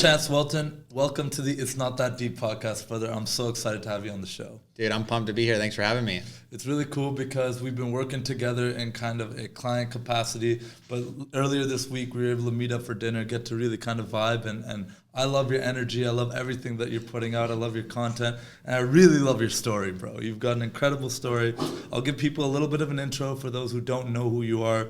Chance Welton. Welcome to the It's Not That Deep podcast, brother. I'm so excited to have you on the show. Dude, I'm pumped to be here. Thanks for having me. It's really cool because we've been working together in kind of a client capacity, but earlier this week we were able to meet up for dinner, get to really kind of vibe, and I love your energy. I love everything that you're putting out. I love your content, and I really love your story, bro. You've got an incredible story. I'll give people a little bit of an intro for those who don't know who you are.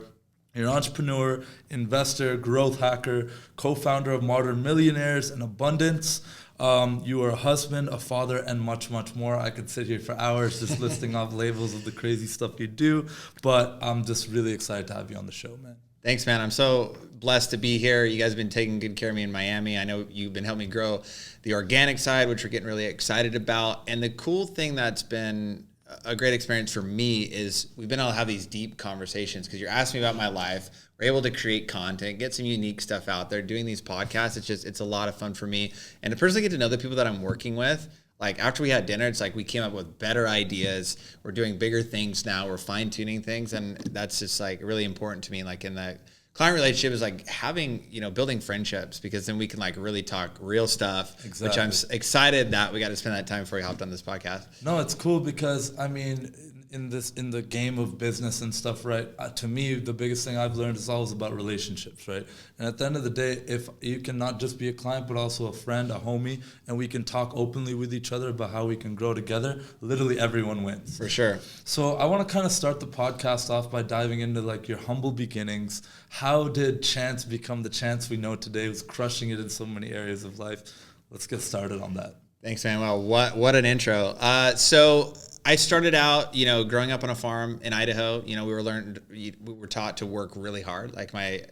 You're an entrepreneur, investor, growth hacker, co-founder of Modern Millionaires and Abundance. You are a husband, a father, and much, much more. I could sit here for hours just listing off labels of the crazy stuff you do, but I'm just really excited to have you on the show, man. Thanks, man. I'm so blessed to be here. You guys have been taking good care of me in Miami. I know you've been helping me grow the organic side, which we're getting really excited about. And the cool thing that's been a great experience for me is we've been able to have these deep conversations because you're asking me about my life. We're able to create content, get some unique stuff out there, doing these podcasts. It's a lot of fun for me. And to personally get to know the people that I'm working with, like after we had dinner, it's like we came up with better ideas. We're doing bigger things now. We're fine tuning things. And that's just like really important to me. Like in the client relationship is like having, building friendships, because then we can like really talk real stuff, exactly. Which I'm excited that we got to spend that time before we hopped on this podcast. No, it's cool because I mean, in the game of business and stuff, right? To me, the biggest thing I've learned is always about relationships, right? And at the end of the day, if you can not just be a client, but also a friend, a homie, and we can talk openly with each other about how we can grow together, literally everyone wins. For sure. So I want to kind of start the podcast off by diving into like your humble beginnings. How did Chance become the Chance we know today, who's crushing it in so many areas of life? Let's get started on that. Thanks, man. Well, what an intro. So I started out, growing up on a farm in Idaho. We were taught to work really hard. Like my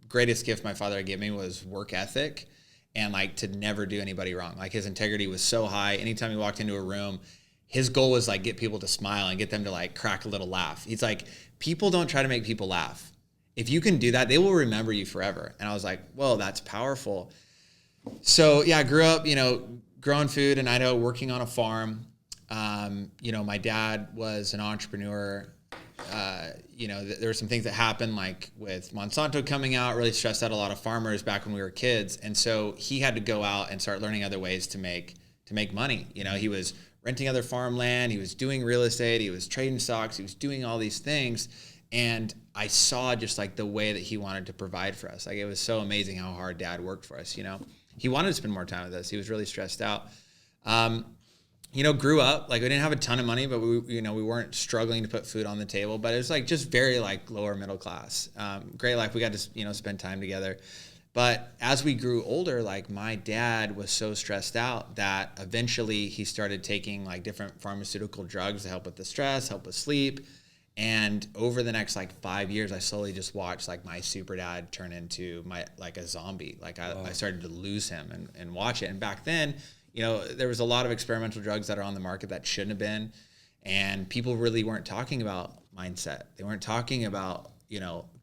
greatest gift my father gave me was work ethic and like to never do anybody wrong. Like his integrity was so high. Anytime he walked into a room, his goal was like get people to smile and get them to like crack a little laugh. He's like, people don't try to make people laugh. If you can do that, they will remember you forever. And I was like, whoa, that's powerful. So yeah, I grew up, growing food in Idaho, working on a farm. My dad was an entrepreneur. There were some things that happened like with Monsanto coming out, really stressed out a lot of farmers back when we were kids. And so he had to go out and start learning other ways to make money. He was renting other farmland. He was doing real estate. He was trading stocks. He was doing all these things. And I saw just like the way that he wanted to provide for us. Like it was so amazing how hard dad worked for us. He wanted to spend more time with us. He was really stressed out. Grew up, like we didn't have a ton of money, but we weren't struggling to put food on the table, but it was like just very like lower middle class. Great life. We got to, spend time together. But as we grew older, like my dad was so stressed out that eventually he started taking like different pharmaceutical drugs to help with the stress, help with sleep. And over the next like 5 years, I slowly just watched like my super dad turn into like a zombie. Like I started to lose him and watch it. And back then, there was a lot of experimental drugs that are on the market that shouldn't have been. And people really weren't talking about mindset. They weren't talking about,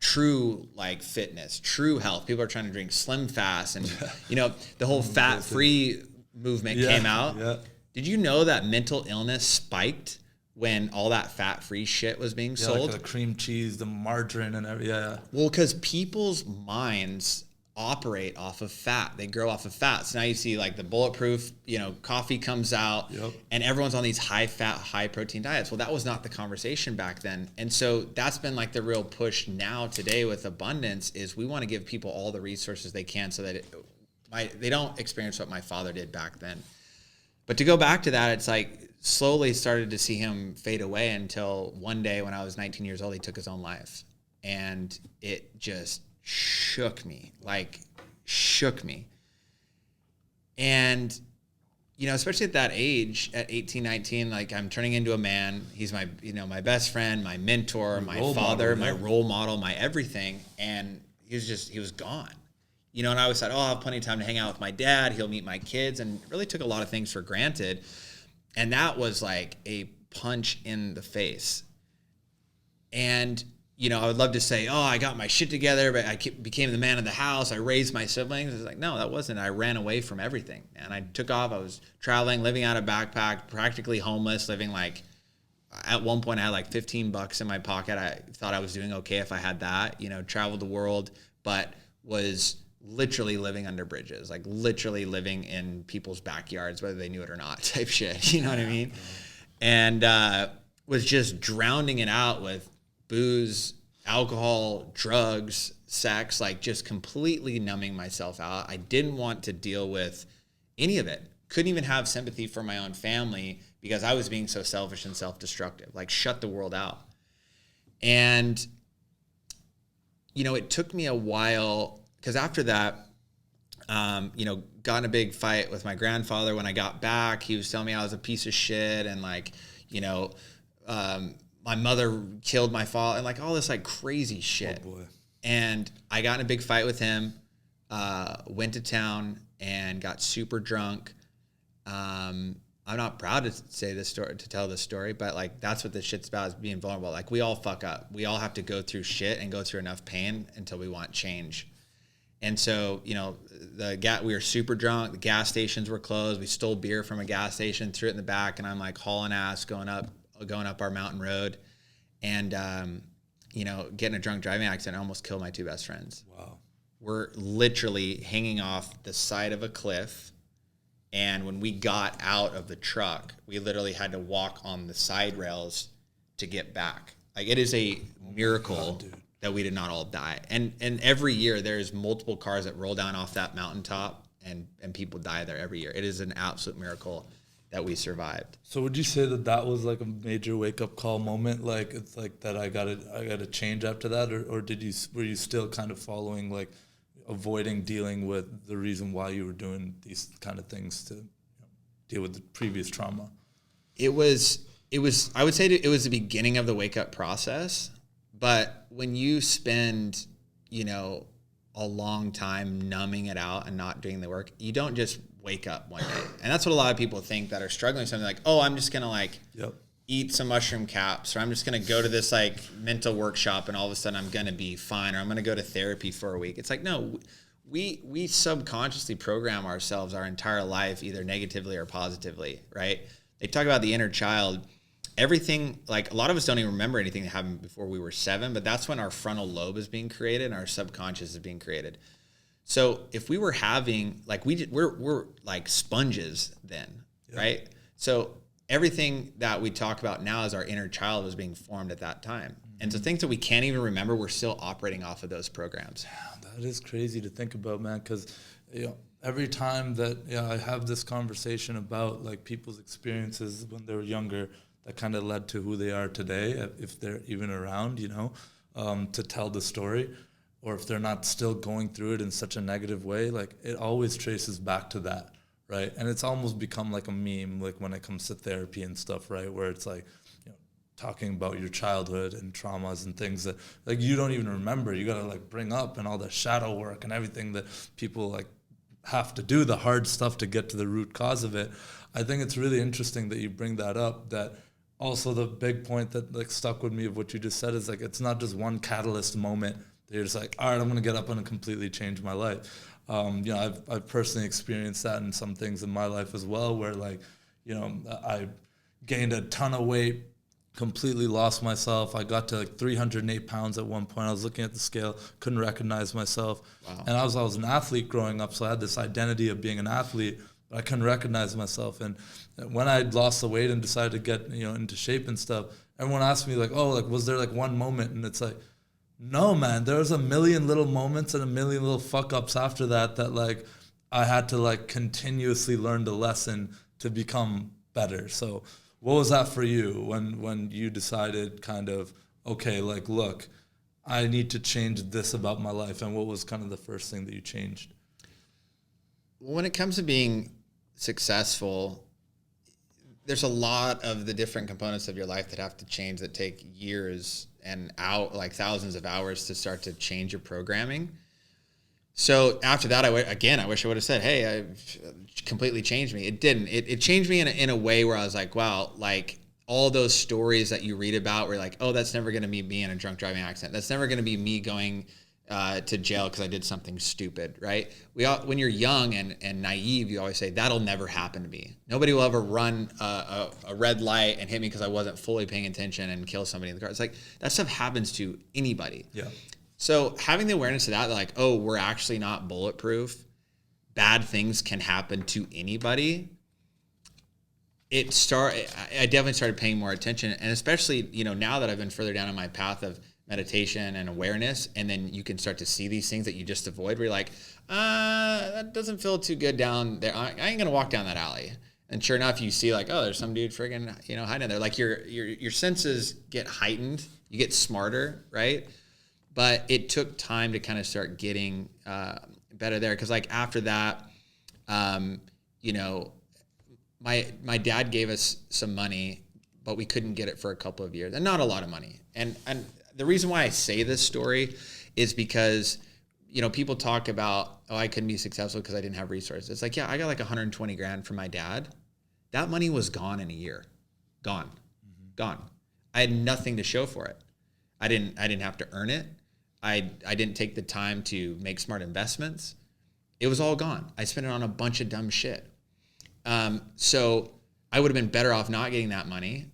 true like fitness, true health. People are trying to drink Slim Fast and, the whole fat-free movement came out. Yeah. Did you know that mental illness spiked when all that fat-free shit was being sold? Like the cream cheese, the margarine and everything. Yeah. Well, because people's minds operate off of fat. They grow off of fat. So now you see like the bulletproof, coffee comes out and everyone's on these high fat, high protein diets. Well, that was not the conversation back then. And so that's been like the real push now today with Abundance is we want to give people all the resources they can so that they don't experience what my father did back then. But to go back to that, it's like slowly started to see him fade away until one day when I was 19 years old, he took his own life. And it just shook me. And, especially at that age, at 18, 19, like I'm turning into a man. He's my, my best friend, my mentor, my father, my role model, my everything. And he was gone. And I always thought, I'll have plenty of time to hang out with my dad. He'll meet my kids, and really took a lot of things for granted. And that was like a punch in the face. And, I would love to say, I got my shit together, but I became the man of the house. I raised my siblings. It's like, no, that wasn't. I ran away from everything. And I took off. I was traveling, living out of a backpack, practically homeless, living like, at one point I had like $15 in my pocket. I thought I was doing okay if I had that, traveled the world, but was literally living under bridges, like literally living in people's backyards, whether they knew it or not, type shit. You know what I mean? And was just drowning it out with booze, alcohol, drugs, sex, like just completely numbing myself out. I didn't want to deal with any of it. Couldn't even have sympathy for my own family because I was being so selfish and self-destructive, like shut the world out. And, you know, it took me a while because after that, you know, got in a big fight with my grandfather. When I got back, he was telling me I was a piece of shit and like, you know, my mother killed my father and like all this like crazy shit. Oh boy. And I got in a big fight with him, went to town and got super drunk. I'm not proud to say this story, to tell this story, but like that's what this shit's about, is being vulnerable. Like we all fuck up. We all have to go through shit and go through enough pain until we want change. And so, you know, we were super drunk. The gas stations were closed. We stole beer from a gas station, threw it in the back, and I'm like hauling ass going up our mountain road, and you know, getting a drunk driving accident. I almost killed my two best friends. Wow. We're literally hanging off the side of a cliff. And when we got out of the truck, we literally had to walk on the side rails to get back. Like, it is a miracle that we did not all die. And every year there's multiple cars that roll down off that mountaintop and people die there every year. It is an absolute miracle that we survived. So would you say that was like a major wake up call moment? Like, it's like that I gotta change after that, or were you still kind of following, like, avoiding dealing with the reason why you were doing these kind of things to, you know, deal with the previous trauma? It was I would say it was the beginning of the wake up process. But when you spend, you know, a long time numbing it out and not doing the work, you don't just wake up one day. And that's what a lot of people think that are struggling with something, like, oh, I'm just gonna like eat some mushroom caps, or I'm just gonna go to this like mental workshop and all of a sudden I'm gonna be fine, or I'm gonna go to therapy for a week. It's like, no, we subconsciously program ourselves our entire life, either negatively or positively, right? They talk about the inner child. Everything, like, a lot of us don't even remember anything that happened before we were 7, but that's when our frontal lobe is being created and our subconscious is being created. So if we were having, like, we're like sponges then, right? So everything that we talk about now as our inner child was being formed at that time. And so things that we can't even remember, we're still operating off of those programs. Yeah, that is crazy to think about, man, because, you know, every time that I have this conversation about, like, people's experiences when they were younger, that kind of led to who they are today, if they're even around, you know, to tell the story, or if they're not still going through it in such a negative way, like, it always traces back to that, right? And it's almost become like a meme, like, when it comes to therapy and stuff, right, where it's like, you know, talking about your childhood and traumas and things that, like, you don't even remember. You gotta, like, bring up, and all the shadow work and everything that people, like, have to do, the hard stuff to get to the root cause of it. I think it's really interesting that you bring that up, that also the big point that, like, stuck with me of what you just said is, like, it's not just one catalyst moment that you're just like, all right, I'm gonna get up and completely change my life. You know, I've personally experienced that in some things in my life as well, where, like, you know, I gained a ton of weight, completely lost myself. I got to like 308 pounds at one point. I was looking at the scale, couldn't recognize myself. Wow. And I was an athlete growing up, so I had this identity of being an athlete, but I couldn't recognize myself. And when I lost the weight and decided to get, you know, into shape and stuff, everyone asked me, like, oh, like, was there like one moment? And it's like, no, man, there was a million little moments and a million little fuck ups after that, like, I had to, like, continuously learn the lesson to become better. So what was that for you when you decided, kind of, okay, like, look, I need to change this about my life? And what was kind of the first thing that you changed? When it comes to being successful, there's a lot of the different components of your life that have to change, that take years and like thousands of hours to start to change your programming. So after that, I wish I would have said, hey, I completely changed me. It didn't. It changed me in a way where I was like, wow, like, all those stories that you read about where, like, oh, that's never going to be me in a drunk driving accident. That's never going to be me going to jail because I did something stupid, right? When you're young and naive, you always say, that'll never happen to me. Nobody will ever run a red light and hit me because I wasn't fully paying attention and kill somebody in the car. It's like, that stuff happens to anybody. Yeah. So having the awareness of that, like, oh, we're actually not bulletproof. Bad things can happen to anybody. I definitely started paying more attention, and especially, now that I've been further down on my path of meditation and awareness, and then you can start to see these things that you just avoid, where you're like, that doesn't feel too good down there. I ain't gonna walk down that alley. And sure enough, you see like, oh, there's some dude friggin', hiding there. Like your senses get heightened, you get smarter, right? But it took time to kind of start getting better there, because like after that, my dad gave us some money, but we couldn't get it for a couple of years, and not a lot of money. And the reason why I say this story is because, people talk about, oh, I couldn't be successful because I didn't have resources. It's like, yeah, I got like 120 grand from my dad. That money was gone in a year. Gone. I had nothing to show for it. I didn't have to earn it. I didn't take the time to make smart investments. It was all gone. I spent it on a bunch of dumb shit. So I would have been better off not getting that money,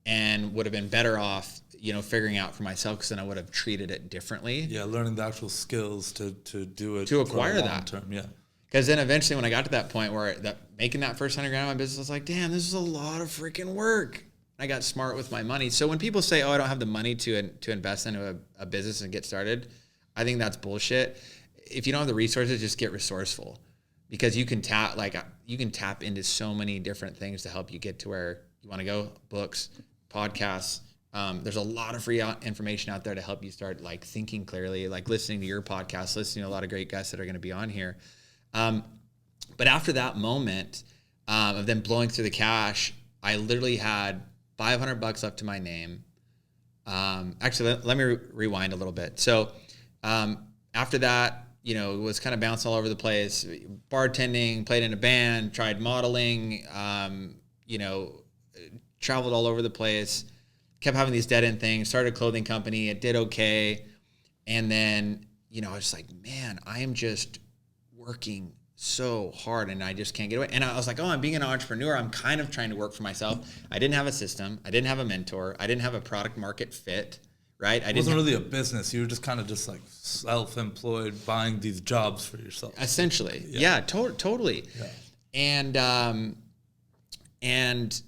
and would have been better off, figuring out for myself, because then I would have treated it differently. Yeah, learning the actual skills to do it. To acquire that. Term, yeah. Because then eventually when I got to that point where making that first 100 grand in my business, I was like, damn, this is a lot of freaking work. I got smart with my money. So when people say, oh, I don't have the money to invest into a business and get started, I think that's bullshit. If you don't have the resources, just get resourceful, because you can tap into so many different things to help you get to where you want to go. Books, podcasts. There's a lot of free information out there to help you start like thinking clearly, like listening to your podcast, listening to a lot of great guests that are going to be on here. But after that moment of them blowing through the cash, I literally had $500 up to my name. Actually, let me rewind a little bit. So after that, was kind of bouncing all over the place, bartending, played in a band, tried modeling, traveled all over the place, kept having these dead end things, started a clothing company. It did okay. And then, I was like, man, I am just working so hard and I just can't get away. And I was like, oh, I'm being an entrepreneur. I'm kind of trying to work for myself. I didn't have a system. I didn't have a mentor. I didn't have a product market fit, right? It wasn't really a business. You were just kind of just like self-employed, buying these jobs for yourself. Essentially. Yeah, totally. Yeah. And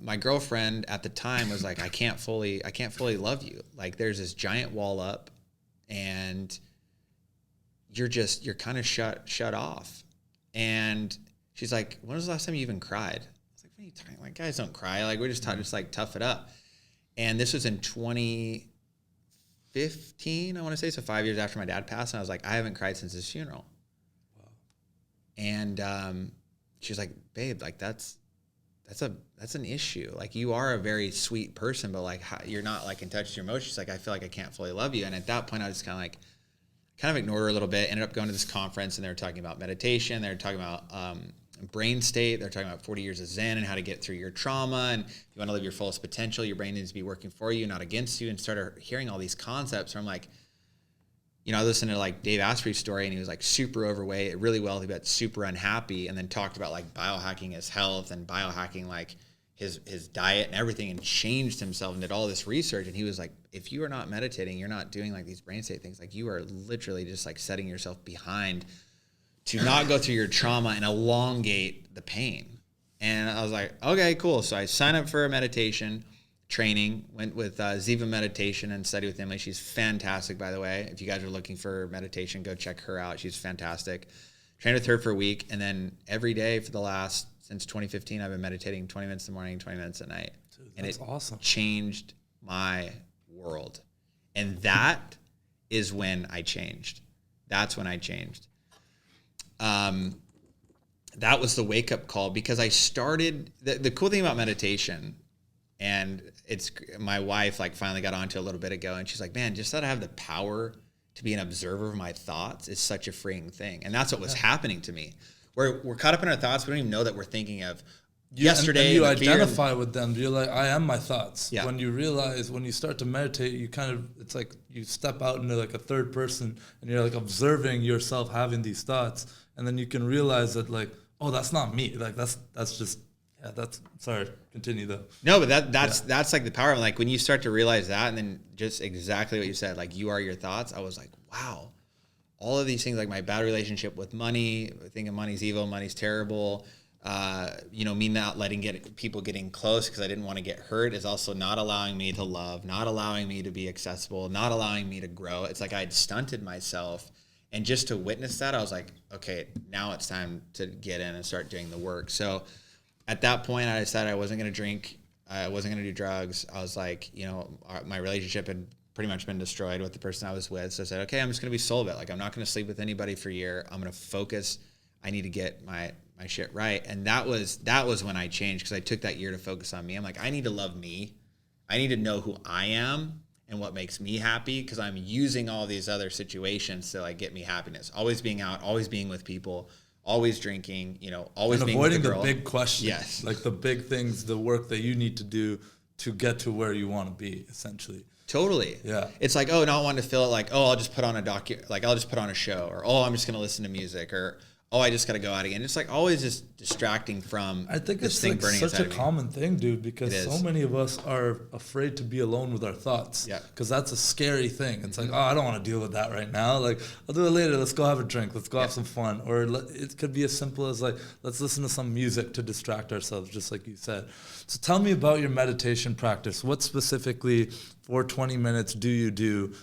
my girlfriend at the time was like, I can't fully love you. Like there's this giant wall up and you're kind of shut off. And she's like, when was the last time you even cried? I was like, what are you talking about? Like, guys don't cry. Like, we're just like tough it up. And this was in 2015, I want to say. So 5 years after my dad passed. And I was like, I haven't cried since his funeral. Wow. And she was like, babe, like that's an issue. Like you are a very sweet person, but like you're not like in touch with your emotions. Like I feel like I can't fully love you. And at that point I was kind of ignored her a little bit, ended up going to this conference and they were talking about meditation. They were talking about brain state. They're talking about 40 years of Zen and how to get through your trauma. And if you want to live your fullest potential, your brain needs to be working for you, not against you. And started hearing all these concepts where I'm like, I listened to like Dave Asprey's story and he was like super overweight, really wealthy, but super unhappy. And then talked about like biohacking his health and biohacking like his diet and everything, and changed himself and did all this research. And he was like, if you are not meditating, you're not doing like these brain state things, like you are literally just like setting yourself behind to not go through your trauma and elongate the pain. And I was like, okay, cool. So I signed up for a meditation training, went with Ziva Meditation and studied with Emily. She's fantastic, by the way. If you guys are looking for meditation, go check her out. She's fantastic. Trained with her for a week. And then every day since 2015, I've been meditating 20 minutes in the morning, 20 minutes at night. Dude, and that's awesome. Changed my world. And that is when I changed. That's when I changed. That was the wake up call, because I started, the cool thing about meditation, and it's my wife like finally got onto a little bit ago, and she's like, man, just that I have the power to be an observer of my thoughts is such a freeing thing. And that's what was happening to me. We're caught up in our thoughts. We don't even know that we're thinking of yesterday. And you identify with them. You're like, I am my thoughts. Yeah. When you start to meditate, you kind of, it's like you step out into like a third person and you're like observing yourself having these thoughts. And then you can realize that like, oh, that's not me. Like that's just Yeah, sorry, continue though. No, but that's like the power of, like, when you start to realize that, and then just exactly what you said, like, you are your thoughts. I was like, wow, all of these things, like my bad relationship with money, thinking money's evil, money's terrible, me not letting people getting close because I didn't want to get hurt, is also not allowing me to love, not allowing me to be accessible, not allowing me to grow. It's like I'd stunted myself. And just to witness that, I was like, okay, now it's time to get in and start doing the work. So at that point, I decided I wasn't going to drink. I wasn't going to do drugs. I was like, my relationship had pretty much been destroyed with the person I was with. So I said, okay, I'm just going to be celibate. Like, I'm not going to sleep with anybody for a year. I'm going to focus. I need to get my shit right. And that was when I changed, because I took that year to focus on me. I'm like, I need to love me. I need to know who I am and what makes me happy, because I'm using all these other situations to, like, get me happiness. Always being out, always being with people, always drinking, always and being avoiding with the girl. big questions. Yes. Like the big things, the work that you need to do to get to where you want to be, essentially. Totally. Yeah. It's like, not wanting to feel like, I'll just put on I'll just put on a show, or, I'm just going to listen to music, or, I just got to go out again. It's like always just distracting from. I think this it's thing like burning such a inside of me. common thing, dude, because so many of us are afraid to be alone with our thoughts. Yeah. Because that's a scary thing. It's like, I don't want to deal with that right now. Like, I'll do it later. Let's go have a drink. Let's go have some fun. Or it could be as simple as, like, let's listen to some music to distract ourselves, just like you said. So tell me about your meditation practice. What specifically for 20 minutes do you do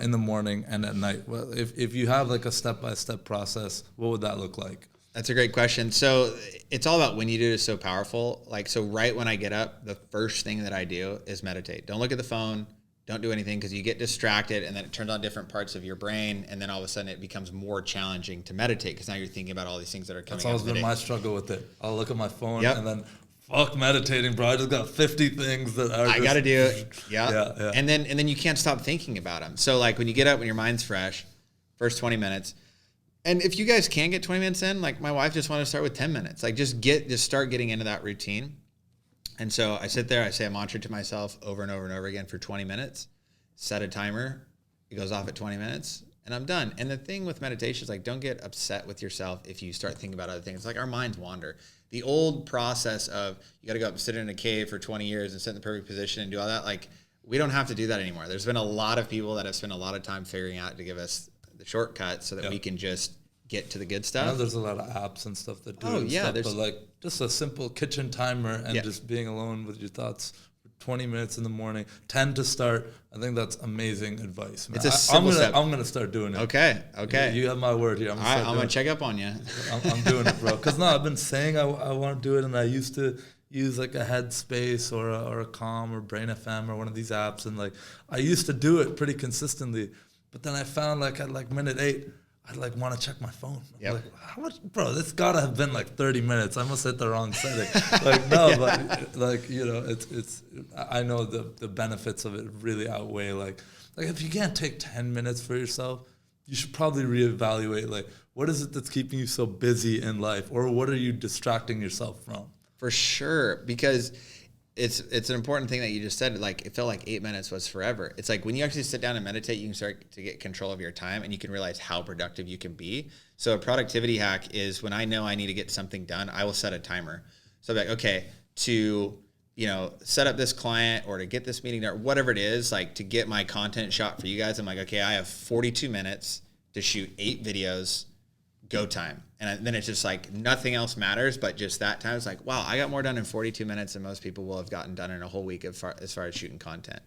in the morning and at night? Well, if you have like a step-by-step process, what would that look like? That's a great question. So it's all about when you do it is so powerful. Like, so right when I get up, the first thing that I do is meditate. Don't look at the phone. Don't do anything, because you get distracted, and then it turns on different parts of your brain, and then all of a sudden it becomes more challenging to meditate, because now you're thinking about all these things that are coming. That's always been my struggle with it. I'll look at my phone and then fuck meditating, bro. I just got 50 things that I got to do it. Yeah. And then you can't stop thinking about them. So, like, when you get up, when your mind's fresh, first 20 minutes. And if you guys can get 20 minutes in, like, my wife just wanted to start with 10 minutes. Like, just start getting into that routine. And so I sit there, I say a mantra to myself over and over and over again for 20 minutes, set a timer. It goes off at 20 minutes and I'm done. And the thing with meditation is, like, don't get upset with yourself if you start thinking about other things. Like, our minds wander. The old process of you got to go up and sit in a cave for 20 years and sit in the perfect position and do all that. Like, we don't have to do that anymore. There's been a lot of people that have spent a lot of time figuring out to give us the shortcut so that we can just get to the good stuff. I know there's a lot of apps and stuff that do but like just a simple kitchen timer and just being alone with your thoughts for 20 minutes in the morning, 10 to start. I think that's amazing advice, man. It's a simple step. I'm gonna start doing it. Okay. You have my word here. I'm gonna check up on you. I'm doing it, bro. Because I've been saying I want to do it, and I used to use like a Headspace or a Calm or Brain FM or one of these apps, and like I used to do it pretty consistently. But then I found, like, at like minute 8, I'd like want to check my phone. Like, how much, bro? This gotta have been like 30 minutes. I must hit the wrong setting. Like, no, but like, it's. I know the benefits of it really outweigh like if you can't take 10 minutes for yourself, you should probably reevaluate, like, what is it that's keeping you so busy in life, or what are you distracting yourself from? For sure, because it's an important thing that you just said. Like, it felt like 8 minutes was forever. It's like when you actually sit down and meditate, you can start to get control of your time, and you can realize how productive you can be. So a productivity hack is, when I know I need to get something done, I will set a timer. So I'm like, okay, to set up this client or to get this meeting or whatever it is, like to get my content shot for you guys, I'm like, okay, I have 42 minutes to shoot 8 videos, go time. And then it's just like nothing else matters but just that time. It's like, wow, I got more done in 42 minutes than most people will have gotten done in a whole week as far as shooting content.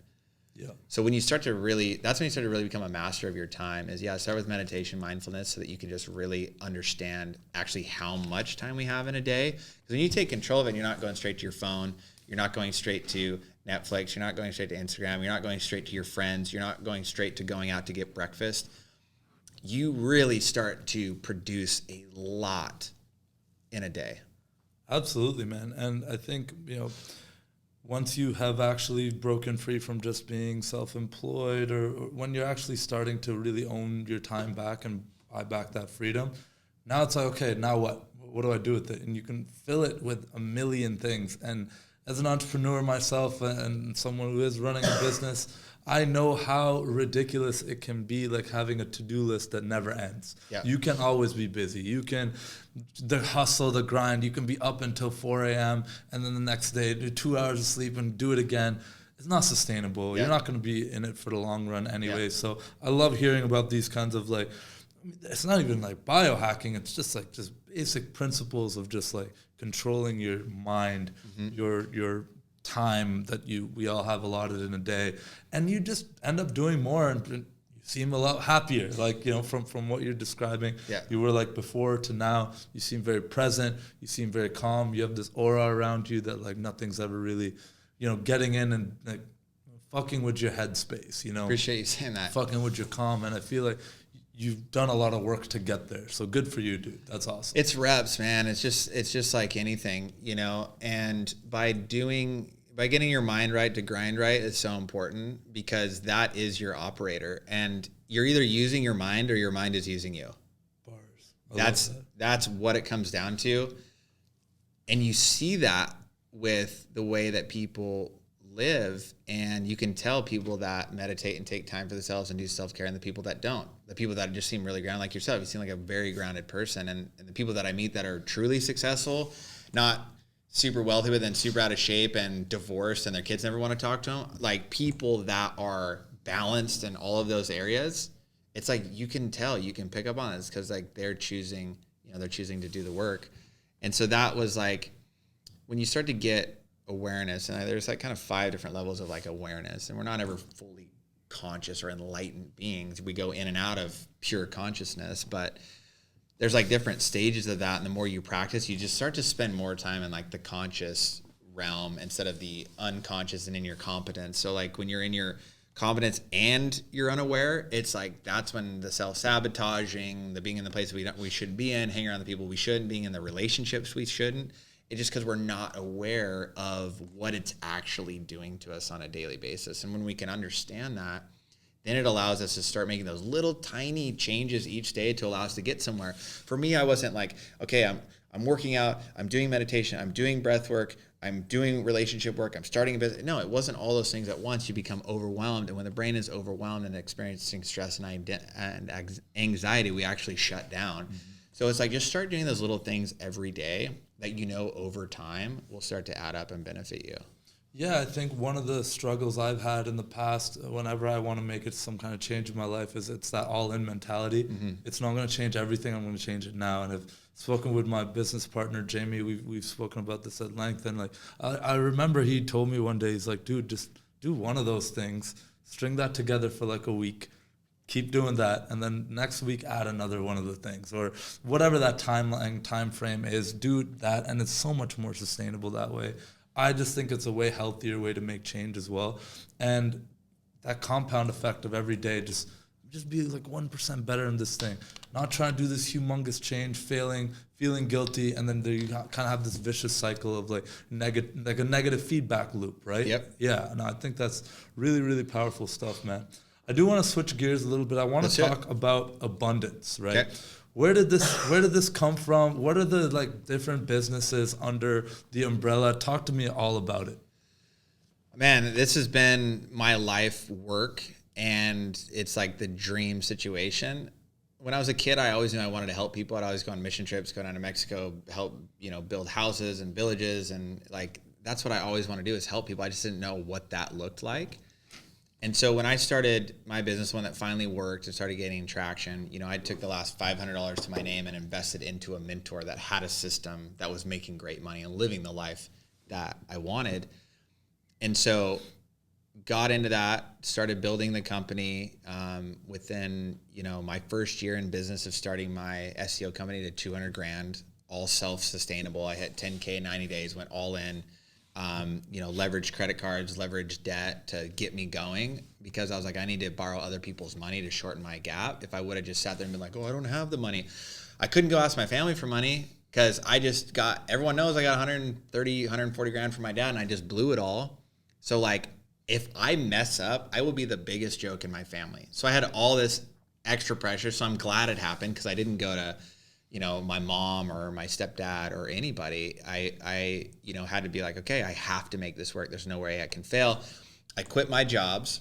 Yeah. So when you start to really, that's when you start to really become a master of your time, is start with meditation, mindfulness, so that you can just really understand actually how much time we have in a day. Because when you take control of it, you're not going straight to your phone. You're not going straight to Netflix. You're not going straight to Instagram. You're not going straight to your friends. You're not going straight to going out to get breakfast. You really start to produce a lot in a day. Absolutely, man. And I think, once you have actually broken free from just being self-employed, or when you're actually starting to really own your time back and buy back that freedom, now it's like, okay, now what? What do I do with it? And you can fill it with a million things. And as an entrepreneur myself and someone who is running a business, I know how ridiculous it can be, like having a to-do list that never ends. Yeah. You can always be busy. You can, the hustle, the grind, you can be up until 4 a.m. and then the next day do 2 hours of sleep and do it again. It's not sustainable. Yeah. You're not going to be in it for the long run anyway. Yeah. So I love hearing about these kinds of like, it's not even like biohacking. It's just like just basic principles of just like controlling your mind, your time that we all have allotted in a day, and you just end up doing more and you seem a lot happier. Like, you know, from what you're describing, you were like before to now, you seem very present, you seem very calm, you have this aura around you that like nothing's ever really, you know, getting in and like fucking with your headspace, you know. Appreciate you saying that. Fucking with your calm, and I feel like you've done a lot of work to get there. So good for you, dude. That's awesome. It's reps, man. It's just like anything, you know, and by getting your mind right to grind right is so important, because that is your operator, and you're either using your mind or your mind is using you. Bars. That's what it comes down to. And you see that with the way that people live, and you can tell people that meditate and take time for themselves and do self-care, and the people that don't, the people that just seem really grounded, like yourself, you seem like a very grounded person, and the people that I meet that are truly successful, not super wealthy but then super out of shape and divorced and their kids never want to talk to them, like people that are balanced in all of those areas, it's like you can tell, you can pick up on this, because like they're choosing to do the work. And so that was like when you start to get awareness, and there's like kind of 5 different levels of like awareness, and we're not ever fully conscious or enlightened beings. We go in and out of pure consciousness, but there's like different stages of that. And the more you practice, you just start to spend more time in like the conscious realm instead of the unconscious and in your competence. So like when you're in your competence and you're unaware, it's like that's when the self-sabotaging, the being in the place we shouldn't be in, hanging around the people we shouldn't, being in the relationships we shouldn't. It's just because we're not aware of what it's actually doing to us on a daily basis. And when we can understand that, then it allows us to start making those little tiny changes each day to allow us to get somewhere. For me, I wasn't like, okay, I'm working out, I'm doing meditation, I'm doing breath work, I'm doing relationship work, I'm starting a business. No, it wasn't all those things at once. You become overwhelmed. And when the brain is overwhelmed and experiencing stress and anxiety, we actually shut down. Mm-hmm. So it's like just start doing those little things every day that you know over time will start to add up and benefit you. Yeah, I think one of the struggles I've had in the past, whenever I want to make it some kind of change in my life, is it's that all-in mentality. Mm-hmm. It's not going to change everything. I'm going to change it now. And I've spoken with my business partner, Jamie. We've spoken about this at length. And like, I remember he told me one day, he's like, dude, just do one of those things. String that together for like a week. Keep doing that, and then next week add another one of the things, or whatever that time frame is. Do that, and it's so much more sustainable that way. I just think it's a way healthier way to make change as well, and that compound effect of every day just be like 1% better in this thing. Not trying to do this humongous change, failing, feeling guilty, and then you kind of have this vicious cycle of like a negative feedback loop, right? Yep. Yeah. No, I think that's really, really powerful stuff, man. I do want to switch gears a little bit. I want to talk about abundance, right? Okay. Where did this come from? What are the like different businesses under the umbrella? Talk to me all about it. Man, this has been my life work, and it's like the dream situation. When I was a kid, I always knew I wanted to help people. I'd always go on mission trips, go down to Mexico, help, build houses and villages, and like that's what I always want to do is help people. I just didn't know what that looked like. And so when I started my business, one that finally worked and started getting traction, I took the last $500 to my name and invested into a mentor that had a system that was making great money and living the life that I wanted. And so got into that, started building the company. Within, my first year in business of starting my SEO company to 200 grand, all self-sustainable. I hit 10K 90 days, went all in. Leverage credit cards, leverage debt to get me going, because I was like, I need to borrow other people's money to shorten my gap. If I would have just sat there and been like, oh, I don't have the money. I couldn't go ask my family for money because everyone knows I got 130, 140 grand from my dad and I just blew it all. So like, if I mess up, I will be the biggest joke in my family. So I had all this extra pressure. So I'm glad it happened because I didn't go to my mom or my stepdad or anybody. I had to be like, okay, I have to make this work. There's no way I can fail. I quit my jobs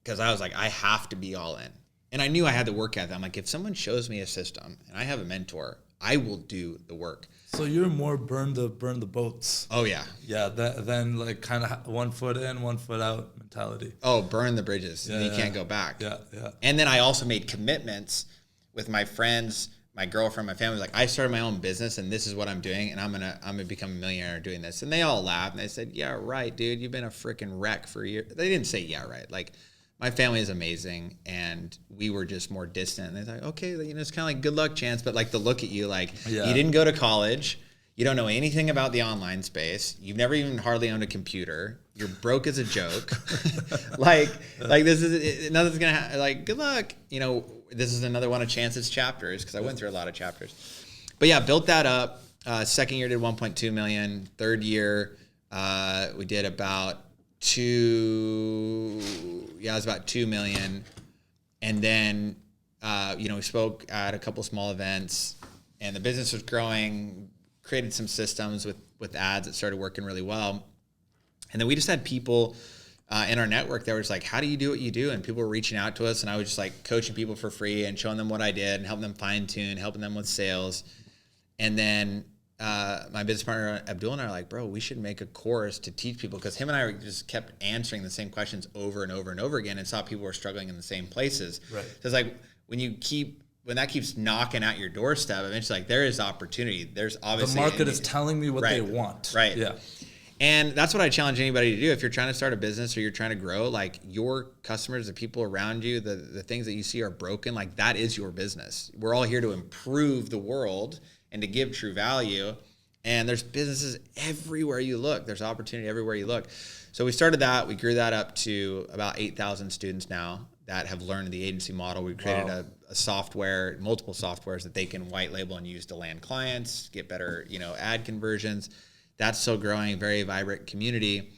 because I was like, I have to be all in. And I knew I had to work at that. I'm like, if someone shows me a system and I have a mentor, I will do the work. So you're more burn the boats. Oh yeah. Yeah, then like kind of 1 foot in, 1 foot out mentality. Oh, burn the bridges. Yeah, you can't go back. Yeah, yeah. And then I also made commitments with my friends, my girlfriend, my family. Like, I started my own business and this is what I'm doing, and I'm gonna become a millionaire doing this. And they all laughed and they said, yeah, right, dude, you've been a freaking wreck for years. They didn't say yeah, right. Like, my family is amazing, and we were just more distant. And they're like, okay, you know, it's kind of like good luck, Chance, but like the look at you, like you didn't go to college, you don't know anything about the online space, you've never even hardly owned a computer, you're broke as a joke, like this is nothing's gonna happen. Like, good luck, you know. This is another one of Chance's chapters because I went through a lot of chapters. But yeah, built that up. Second year did 1.2 million. Third year we did about it was about 2 million. And then, you know, we spoke at a couple small events, and the business was growing, created some systems with ads that started working really well. And then we just had people in our network that was like, how do you do what you do? And people were reaching out to us, and I was just like coaching people for free and showing them what I did and helping them fine tune, helping them with sales. And then my business partner Abdul and I are like, bro, we should make a course to teach people, because him and I just kept answering the same questions over and over and over again and saw people were struggling in the same places. Right. So it's like when that keeps knocking at your doorstep, eventually, like, there is opportunity. There's obviously the market is telling me what they want. Right. Yeah. And that's what I challenge anybody to do. If you're trying to start a business or you're trying to grow, like, your customers, the people around you, the things that you see are broken, like, that is your business. We're all here to improve the world and to give true value. And there's businesses everywhere you look. There's opportunity everywhere you look. So we started that. We grew that up to about 8,000 students now that have learned the agency model. We created a software, multiple softwares that they can white label and use to land clients, get better, you know, ad conversions. That's still growing, very vibrant community.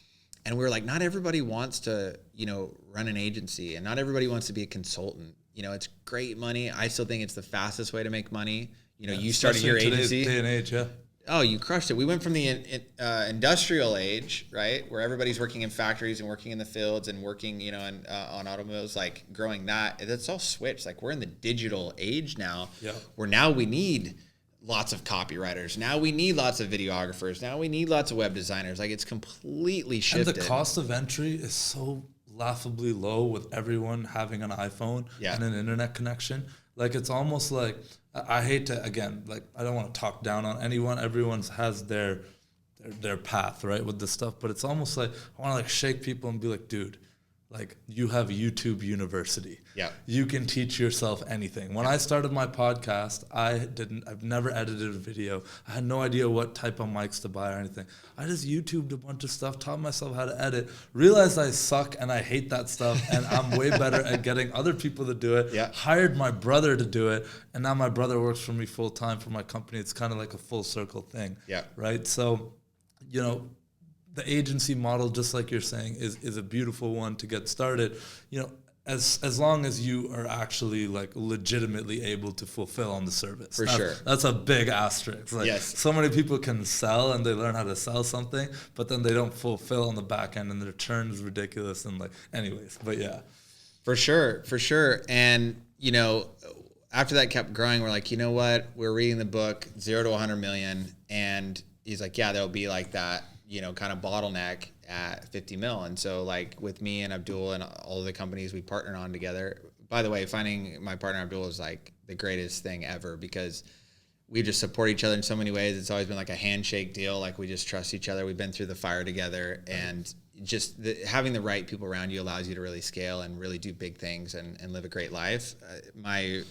And we were like, not everybody wants to, you know, run an agency, and not everybody wants to be a consultant. You know, it's great money. I still think it's the fastest way to make money. You know, you started your agency. Day and age, yeah. Oh, you crushed it. We went from the industrial age, right, where everybody's working in factories and working in the fields and working, you know, on automobiles, like growing that. It's all switched. Like, we're in the digital age now, where now we need lots of copywriters. Now we need lots of videographers. Now we need lots of web designers. Like, it's completely shifted. And the cost of entry is so laughably low with everyone having an iPhone and an internet connection. Like, it's almost like, I hate to, again, like, I don't want to talk down on anyone. Everyone has their path, right, with this stuff. But it's almost like, I want to, like, shake people and be like, dude, like, you have YouTube University. Yeah. You can teach yourself anything. When I started my podcast, I've never edited a video. I had no idea what type of mics to buy or anything. I just YouTubed a bunch of stuff, taught myself how to edit, realized I suck and I hate that stuff, and I'm way better at getting other people to do it. Yeah. Hired my brother to do it, and now my brother works for me full time for my company. It's kind of like a full circle thing. Yeah. Right? So, you know, the agency model, just like you're saying, is a beautiful one to get started. You know, as long as you are actually, like, legitimately able to fulfill on the service. For sure. That's a big asterisk. Like, so many people can sell and they learn how to sell something, but then they don't fulfill on the back end, and the return is ridiculous. And, like, anyways, but yeah. For sure. And, you know, after that kept growing, we're like, you know what? We're reading the book, 0 to 100 million. And he's like, yeah, there'll be like that, you know, kind of bottleneck at 50 mil. And so, like, with me and Abdul and all the companies we partnered on together, by the way, finding my partner Abdul is like the greatest thing ever, because we just support each other in so many ways. It's always been like a handshake deal. Like, we just trust each other. We've been through the fire together, and just having the right people around you allows you to really scale and really do big things and live a great life. My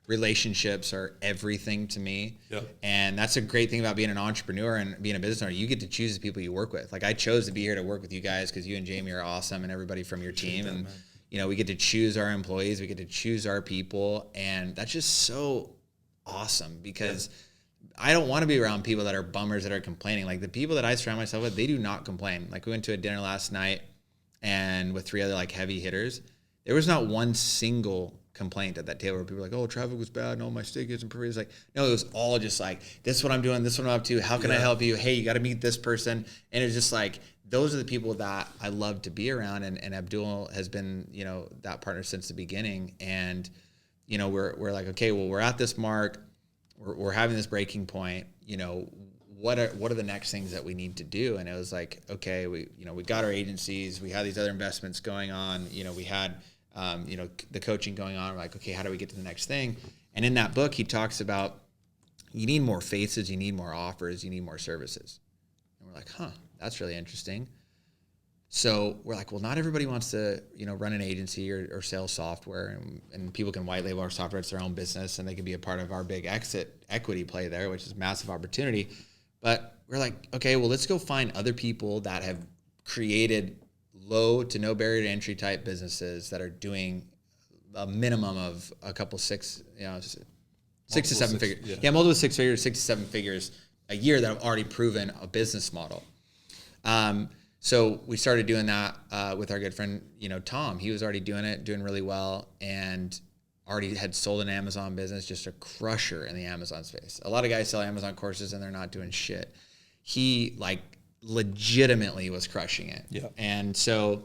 relationships are everything to me. Yep. And that's a great thing about being an entrepreneur and being a business owner. You get to choose the people you work with. Like, I chose to be here to work with you guys because you and Jamie are awesome, and everybody from your team. And, you know, we get to choose our employees. We get to choose our people. And that's just so awesome, because I don't want to be around people that are bummers, that are complaining. Like, the people that I surround myself with, they do not complain. Like, we went to a dinner last night and with 3 other, like, heavy hitters. There was not one single complaint at that table where people were like, oh, traffic was bad, no, my steak isn't perfect. It's like, no, it was all just like, this is what I'm doing, this is what I'm up to, how can I help you? Hey, you got to meet this person. And it's just like, those are the people that I love to be around. And Abdul has been, you know, that partner since the beginning. And, you know, we're like, okay, well, we're at this mark, we're having this breaking point, you know, what are the next things that we need to do? And it was like, okay, we got our agencies, we had these other investments going on, you know, we had, you know, the coaching going on. We're like, okay, how do we get to the next thing? And in that book, he talks about, you need more faces, you need more offers, you need more services. And we're like, that's really interesting. So we're like, well, not everybody wants to, you know, run an agency or sell software, and people can white label our software. It's their own business, and they can be a part of our big exit equity play there, which is massive opportunity. But we're like, okay, well, let's go find other people that have created low to no barrier to entry type businesses that are doing a minimum of a couple six to seven figures. Yeah, multiple 6 figures, 6 to 7 figures a year that have already proven a business model. So we started doing that with our good friend, you know, Tom. He was already doing it, doing really well, and already had sold an Amazon business, just a crusher in the Amazon space. A lot of guys sell Amazon courses and they're not doing shit. He like legitimately was crushing it. Yeah. And so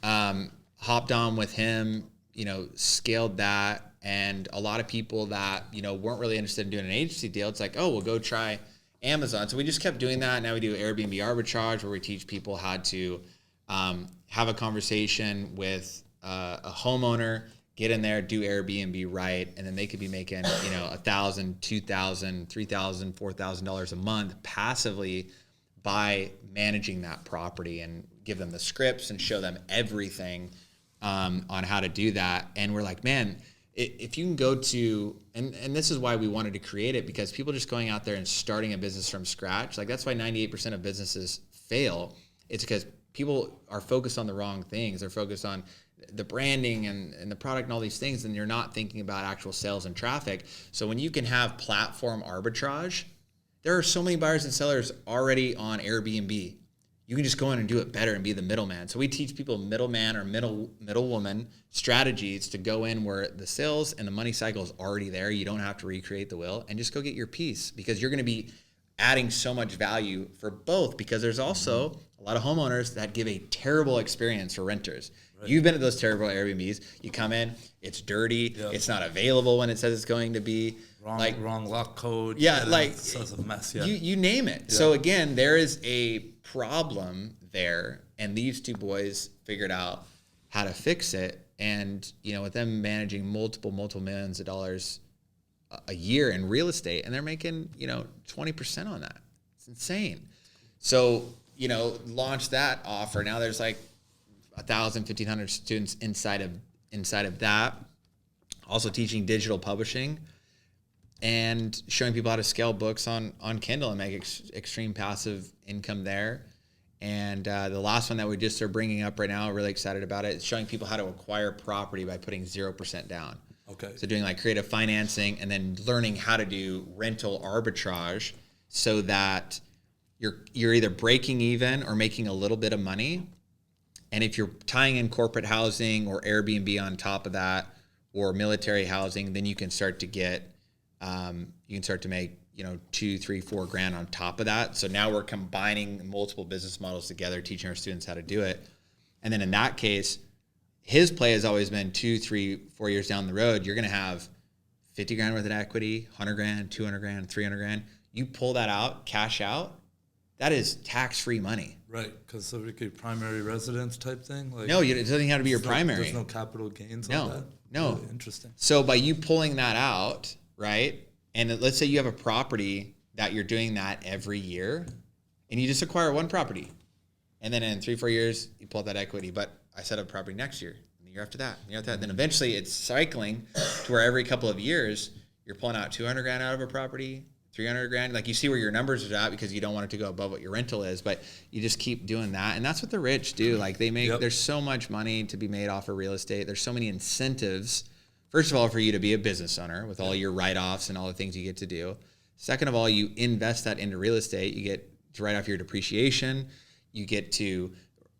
hopped on with him, you know, scaled that. And a lot of people that, you know, weren't really interested in doing an agency deal, it's like, oh, we'll go try Amazon. So we just kept doing that. Now we do Airbnb arbitrage, where we teach people how to have a conversation with a homeowner, get in there, do Airbnb right, and then they could be making, you know, $1,000, $2,000, $3,000, $4,000 a month passively by managing that property, and give them the scripts and show them everything on how to do that. And we're like, man, if you can go to, and this is why we wanted to create it, because people just going out there and starting a business from scratch, like that's why 98% of businesses fail. It's because people are focused on the wrong things. They're focused on the branding and the product and all these things, and you're not thinking about actual sales and traffic. So when you can have platform arbitrage, there are so many buyers and sellers already on Airbnb. You can just go in and do it better and be the middleman. So we teach people middleman or middle woman strategies to go in where the sales and the money cycle is already there. You don't have to recreate the wheel, and just go get your piece, because you're going to be adding so much value for both. Because there's also a lot of homeowners that give a terrible experience for renters. Right. You've been at those terrible Airbnbs. You come in, it's dirty. Yep. It's not available when it says it's going to be. Wrong lock code. Yeah, like it's a mess. Yeah. You name it. Yeah. So again, there is a problem there, and these two boys figured out how to fix it. And you know, with them managing multiple millions of dollars a year in real estate, and they're making, you know, 20% on that. It's insane. So, you know, launch that offer. Now there's like 1,000, 1,500 students inside of that. Also teaching digital publishing and showing people how to scale books on Kindle and make extreme passive income there. And the last one that we just are bringing up right now, really excited about it, is showing people how to acquire property by putting 0% down. Okay. So doing like creative financing, and then learning how to do rental arbitrage, so that you're either breaking even or making a little bit of money. And if you're tying in corporate housing or Airbnb on top of that, or military housing, then you can start to get, make, you know, $2, $3, $4 on top of that. So now we're combining multiple business models together, teaching our students how to do it. And then in that case, his play has always been 2, 3, 4 years down the road, you're going to have $50,000 worth of equity, $100,000, $200,000, $300,000. You pull that out, cash out, that is tax-free money. Right, because so like a primary residence type thing? Like, no, it doesn't have to be your primary. There's no capital gains on that? No. Really interesting. So by you pulling that out, right, and let's say you have a property that you're doing that every year, and you just acquire one property, and then in 3, 4 years, you pull out that equity. But I set up property next year, and the year after that, and the year after that. Then eventually it's cycling to where every couple of years, you're pulling out $200,000 out of a property, $300,000. Like, you see where your numbers are at, because you don't want it to go above what your rental is, but you just keep doing that. And that's what the rich do. Like, they make, there's so much money to be made off of real estate. There's so many incentives, first of all, for you to be a business owner with all your write-offs and all the things you get to do. Second of all, you invest that into real estate. You get to write off your depreciation. You get to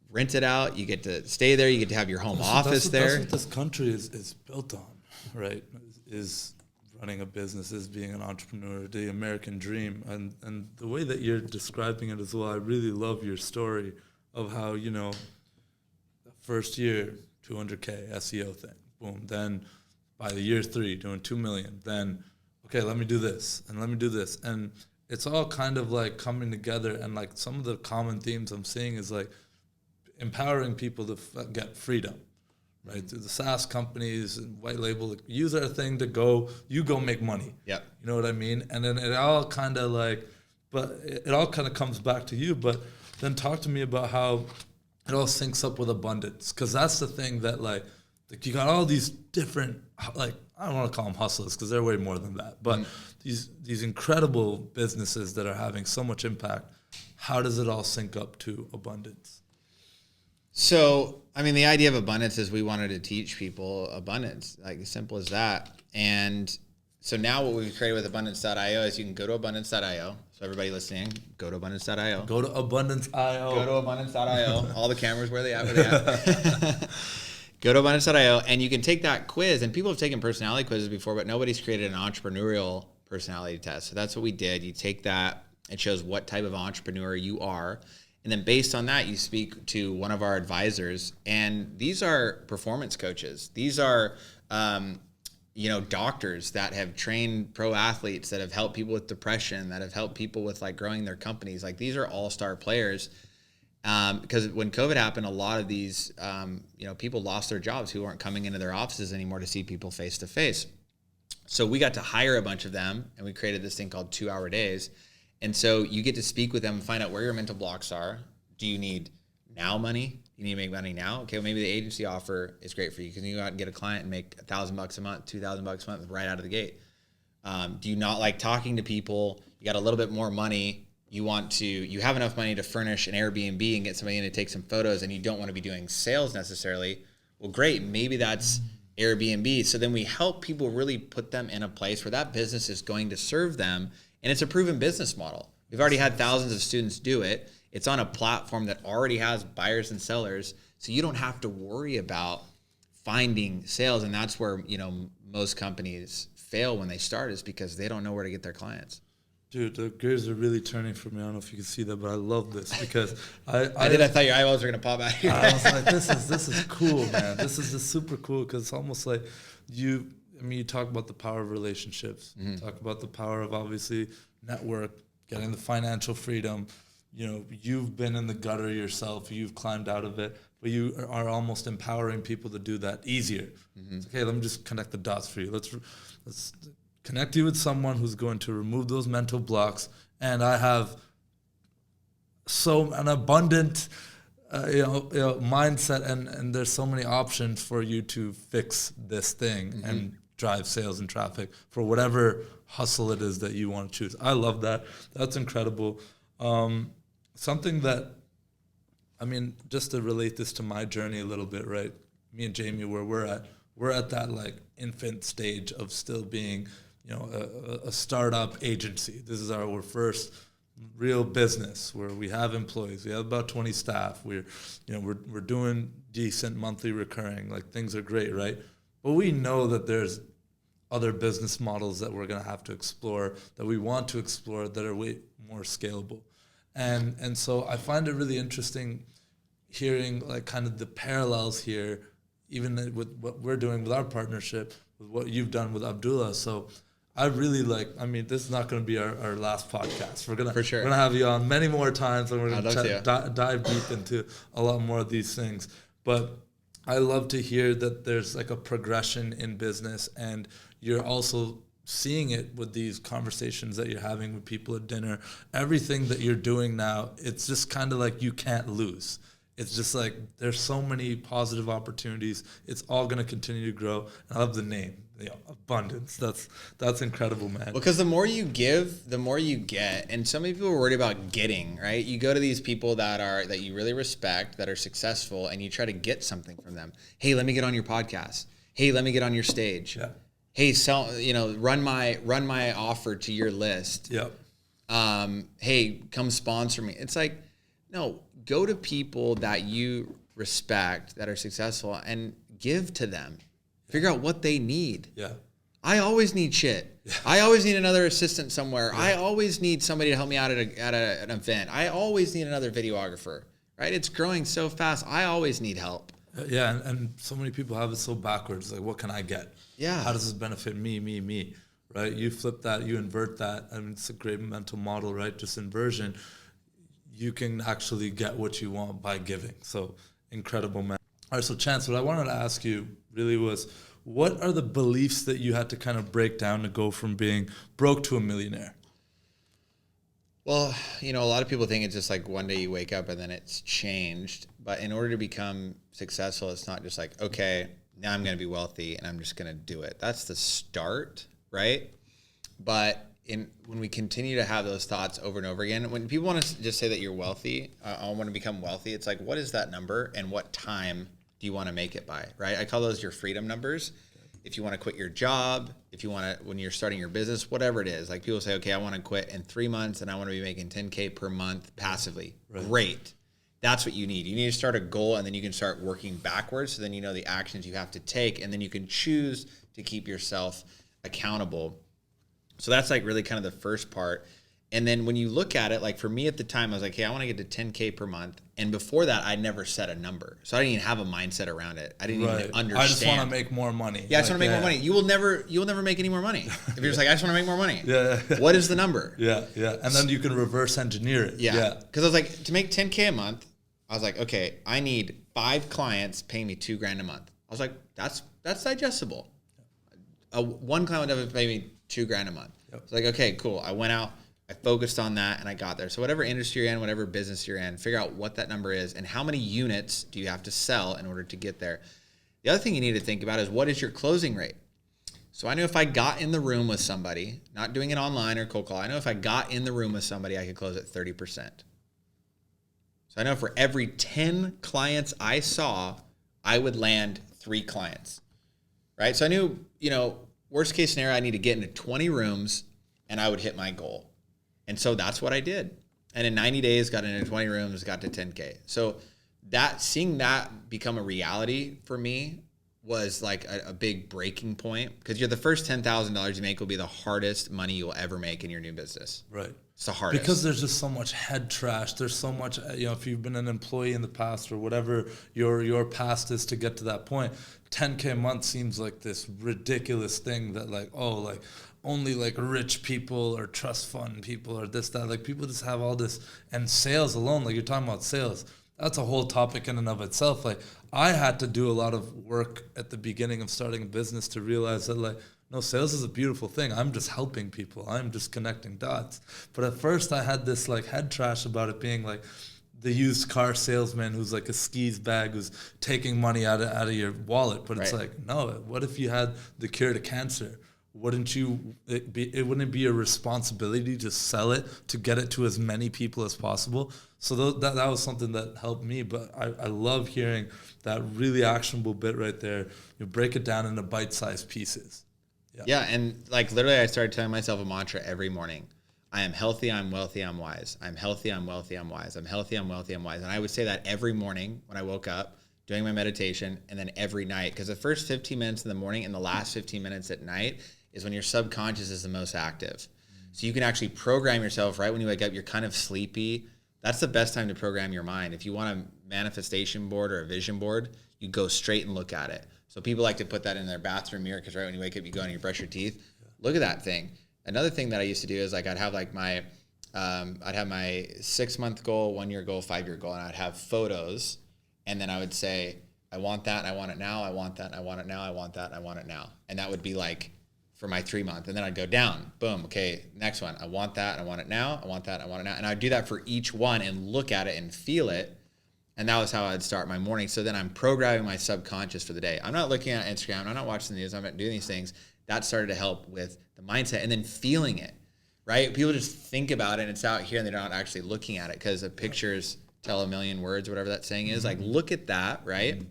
rent it out. You get to stay there. You get to have your home office there. That's what this country is built on. right, is running a business, is being an entrepreneur, the American dream. And the way that you're describing it as well, I really love your story of how, the first year, 200K SEO thing, boom. Then by the year 3, doing 2 million. Then, okay, let me do this and let me do this. And it's all kind of like coming together. And like some of the common themes I'm seeing is like empowering people to get freedom, right? Through the SaaS companies and white label, like, use our thing to go make money. Yeah. You know what I mean? And then it all kind of like, but it all kind of comes back to you. But then talk to me about how it all syncs up with abundance. Cause that's the thing that like you got all these different, like, I don't want to call them hustlers because they're way more than that. But these incredible businesses that are having so much impact, how does it all sync up to abundance? So, I mean, the idea of abundance is we wanted to teach people abundance, like as simple as that. And so now what we've created with abundance.io is you can go to abundance.io. So everybody listening, go to abundance.io. Go to abundance.io. Go to abundance.io. All the cameras, where they at? Go to abundance.io, and you can take that quiz. And people have taken personality quizzes before, but nobody's created an entrepreneurial personality test. So that's what we did. You take that. It shows what type of entrepreneur you are. And then based on that, you speak to one of our advisors. And these are performance coaches. These are, doctors that have trained pro athletes, that have helped people with depression, that have helped people with like growing their companies. Like these are all-star players. Because when COVID happened, a lot of these, people lost their jobs who weren't coming into their offices anymore to see people face to face. So we got to hire a bunch of them, and we created this thing called 2-hour days. And so you get to speak with them and find out where your mental blocks are. Do you need now money? You need to make money now? Okay, well, maybe the agency offer is great for you because you go out and get a client and make $1,000 a month, $2,000 a month right out of the gate. Do you not like talking to people? You got a little bit more money. You have enough money to furnish an Airbnb and get somebody in to take some photos, and you don't want to be doing sales necessarily. Well, great. Maybe that's Airbnb. So then we help people really put them in a place where that business is going to serve them. And it's a proven business model. We've already had thousands of students do it. It's on a platform that already has buyers and sellers. So you don't have to worry about finding sales. And that's where, most companies fail when they start, is because they don't know where to get their clients. Dude, the gears are really turning for me. I don't know if you can see that, but I love this because I thought your eyeballs were going to pop out here. I was like, this is cool, man. This is just super cool because it's almost like you talk about the power of relationships. Mm-hmm. Talk about the power of, obviously, network, getting the financial freedom. You've been in the gutter yourself. You've climbed out of it, but you are almost empowering people to do that easier. Mm-hmm. It's okay, let me just connect the dots for you. Let's connect you with someone who's going to remove those mental blocks. And I have an abundant mindset, and there's so many options for you to fix this thing. Mm-hmm. And drive sales and traffic for whatever hustle it is that you want to choose. I love that. That's incredible. Something that, just to relate this to my journey a little bit, right? Me and Jamie, where we're at that like infant stage of still being, a startup agency. This is our first real business where we have employees. We have about 20 staff. We're doing decent monthly recurring. Like things are great, right? But we know that there's other business models that we're going to have to explore, that we want to explore, that are way more scalable. And so I find it really interesting hearing like kind of the parallels here, even with what we're doing with our partnership, with what you've done with Abdullah. So I really this is not going to be our last podcast. We're going to have you on many more times, and we're going to dive deep into a lot more of these things. But I love to hear that there's like a progression in business, and you're also seeing it with these conversations that you're having with people at dinner. Everything that you're doing now, it's just kind of like you can't lose. It's just like there's so many positive opportunities. It's all going to continue to grow. And I love the name, abundance. That's incredible, man. Because the more you give, the more you get. And so many people are worried about getting, right? You go to these people that you really respect, that are successful, and you try to get something from them. Hey, let me get on your podcast. Hey, let me get on your stage. Yeah. Hey, run my offer to your list. Yep. Hey, come sponsor me. It's like, no, go to people that you respect, that are successful, and give to them. Figure out what they need. Yeah. I always need shit. Yeah. I always need another assistant somewhere. Yeah. I always need somebody to help me out at an event. I always need another videographer, right? It's growing so fast. I always need help. Yeah, and so many people have it so backwards. Like, what can I get? Yeah. How does this benefit me, right? You flip that, you invert that. I mean, it's a great mental model, right? Just inversion. You can actually get what you want by giving. So incredible, man. All right, so Chance, what I wanted to ask you really was, what are the beliefs that you had to kind of break down to go from being broke to a millionaire? Well, a lot of people think it's just like one day you wake up and then it's changed. But in order to become successful, it's not just like, okay, now I'm going to be wealthy and I'm just going to do it. That's the start, right? But when we continue to have those thoughts over and over again, when people want to just say that you're wealthy, I want to become wealthy, it's like, what is that number and what time do you want to make it by, right? I call those your freedom numbers. If you want to quit your job, if you want to, when you're starting your business, whatever it is, like people say, okay, I want to quit in 3 months and I want to be making 10K per month passively. Right. Great. That's what you need. You need to start a goal and then you can start working backwards. So then you know the actions you have to take and then you can choose to keep yourself accountable. So that's like really kind of the first part. And then when you look at it, like for me at the time, I was like, hey, I want to get to 10K per month. And before that, I never set a number. So I didn't even have a mindset around it. I didn't even understand. I just want to make more money. Yeah, I just want to make more money. You will never make any more money. If you're just like, I just want to make more money. Yeah. What is the number? Yeah. And then you can reverse engineer it. Yeah. Because I was like, to make 10K a month, I was like, okay, I need 5 clients paying me $2,000 a month. I was like, that's digestible. One client would pay me $2,000 a month. Yep. It's like, okay, cool. I went out. I focused on that and I got there. So whatever industry you're in, whatever business you're in, figure out what that number is and how many units do you have to sell in order to get there. The other thing you need to think about is what is your closing rate? So I knew if I got in the room with somebody, not doing it online or cold call, I know if I got in the room with somebody, I could close at 30%. So I know for every 10 clients I saw, I would land 3 clients, right? So I knew, worst case scenario, I need to get into 20 rooms and I would hit my goal. And so that's what I did. And in 90 days, got into 20 rooms, got to 10K. So seeing that become a reality for me was like a big breaking point because you're the first $10,000 you make will be the hardest money you'll ever make in your new business. Right. It's the hardest. Because there's just so much head trash. There's so much, if you've been an employee in the past or whatever your past is to get to that point, 10K a month seems like this ridiculous thing that only like rich people or trust fund people or this, that, like people just have all this. And sales alone, like you're talking about sales, that's a whole topic in and of itself. Like I had to do a lot of work at the beginning of starting a business to realize that no, sales is a beautiful thing. I'm just helping people. I'm just connecting dots. But at first I had this head trash about it being like the used car salesman who's like a skis bag who's taking money out of your wallet. But it's like, no, what if you had the cure to cancer? Wouldn't it be a responsibility to sell it, to get it to as many people as possible? So that was something that helped me. But I love hearing that really actionable bit right there. You break it down into bite-sized pieces. Yeah, and literally I started telling myself a mantra every morning. I am healthy, I'm wealthy, I'm wise. I'm healthy, I'm wealthy, I'm wise. I'm healthy, I'm wealthy, I'm wise. And I would say that every morning when I woke up, doing my meditation, and then every night. Because the first 15 minutes in the morning and the last 15 minutes at night is when your subconscious is the most active. So you can actually program yourself right when you wake up. You're kind of sleepy. That's the best time to program your mind. If you want a manifestation board or a vision board, you go straight and look at it. So people like to put that in their bathroom mirror because right when you wake up, you go and you brush your teeth. Look at that thing. Another thing that I used to do is I'd have my 6-month goal, 1-year goal, 5-year goal, and I'd have photos. And then I would say, I want that, and I want it now. I want that, and I want it now. I want that, and I want it now. And that would be for my 3-month. And then I'd go down. Boom. Okay, next one. I want that. I want it now. I want that. I want it now. And I'd do that for each one and look at it and feel it. And that was how I'd start my morning. So then I'm programming my subconscious for the day. I'm not looking at Instagram. I'm not watching the news. I'm not doing these things. That started to help with the mindset and then feeling it, right? People just think about it and it's out here and they're not actually looking at it because the pictures tell a million words, whatever that saying is. Look at that, right?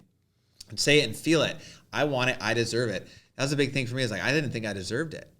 And say it and feel it. I want it. I deserve it. That was a big thing for me. Is I didn't think I deserved it.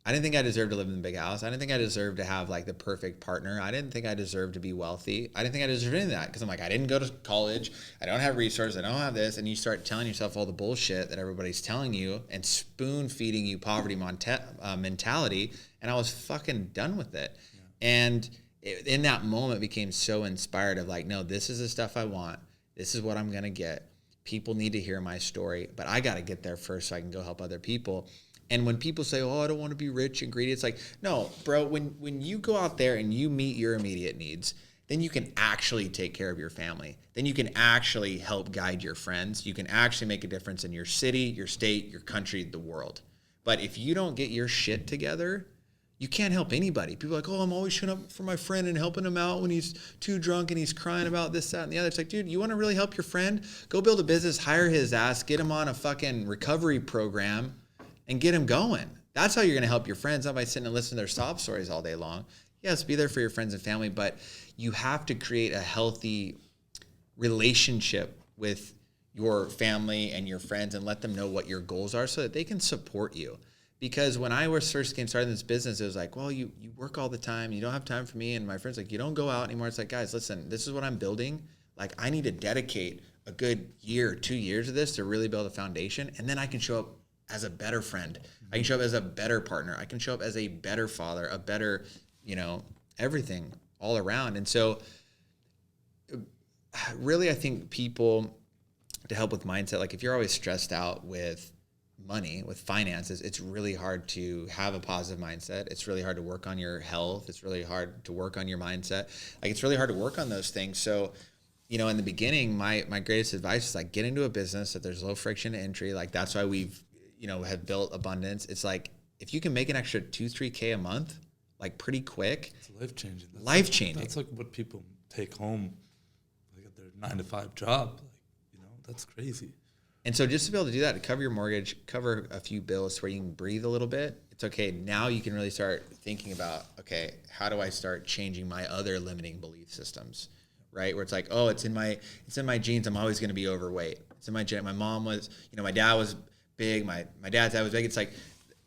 I didn't think I deserved to live in the big house. I didn't think I deserved to have like the perfect partner. I didn't think I deserved to be wealthy. I didn't think I deserved any of that because I'm like, I didn't go to college. I don't have resources. I don't have this. And you start telling yourself all the bullshit that everybody's telling you and spoon feeding you poverty mentality. And I was fucking done with it. Yeah. And in that moment became so inspired of like, no, this is the stuff I want. This is what I'm going to get. People need to hear my story, but I got to get there first so I can go help other people. And when people say, oh, I don't want to be rich and greedy, it's like, no, bro, when you go out there and you meet your immediate needs, then you can actually take care of your family. Then you can actually help guide your friends. You can actually make a difference in your city, your state, your country, the world. But if you don't get your shit together, you can't help anybody. People are like, oh, I'm always showing up for my friend and helping him out when he's too drunk and he's crying about this, that, and the other. It's like, dude, you want to really help your friend? Go build a business, hire his ass, get him on a fucking recovery program, and get them going. That's how you're going to help your friends, not by sitting and listening to their sob stories all day long. Yes, be there for your friends and family, but you have to create a healthy relationship with your family and your friends and let them know what your goals are so that they can support you. Because when I was first getting started in this business, it was like, well, you work all the time. You don't have time for me. And my friends like, you don't go out anymore. It's like, guys, listen, this is what I'm building. Like, I need to dedicate a good year, 2 years of this to really build a foundation. And then I can show up as a better friend. I can show up as a better partner. I can show up as a better father, a better, everything all around. And so really, I think people, to help with mindset, like if you're always stressed out with money, with finances, it's really hard to have a positive mindset. It's really hard to work on your health. It's really hard to work on your mindset. Like it's really hard to work on those things. So, in the beginning, my greatest advice is like get into a business that there's low friction to entry. Like that's why we've have built abundance. It's like, if you can make an extra 2-3K a month, like pretty quick. It's life-changing. Life-changing. That's like what people take home, like at their 9-to-5 job. Like, that's crazy. And so just to be able to do that, to cover your mortgage, cover a few bills where you can breathe a little bit, it's okay. Now you can really start thinking about, okay, how do I start changing my other limiting belief systems, right? Where it's like, oh, it's in my genes. I'm always going to be overweight. It's in my gen. My mom was, my dad was big. My dad's dad was big. It's like,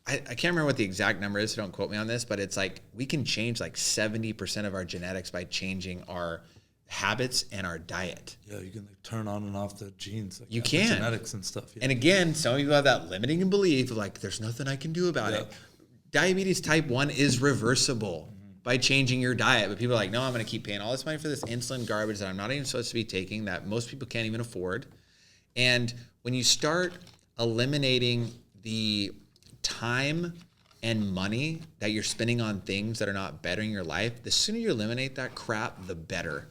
I can't remember what the exact number is, so don't quote me on this, but it's like we can change like 70% of our genetics by changing our habits and our diet. Yeah, you can like turn on and off the genes. Like, you can. Genetics and stuff. Yeah. And again, some people have that limiting belief of like, there's nothing I can do about it. Diabetes type 1 is reversible by changing your diet. But people are like, no, I'm going to keep paying all this money for this insulin garbage that I'm not even supposed to be taking, that most people can't even afford. And when you start eliminating the time and money that you're spending on things that are not bettering your life, the sooner you eliminate that crap, the better.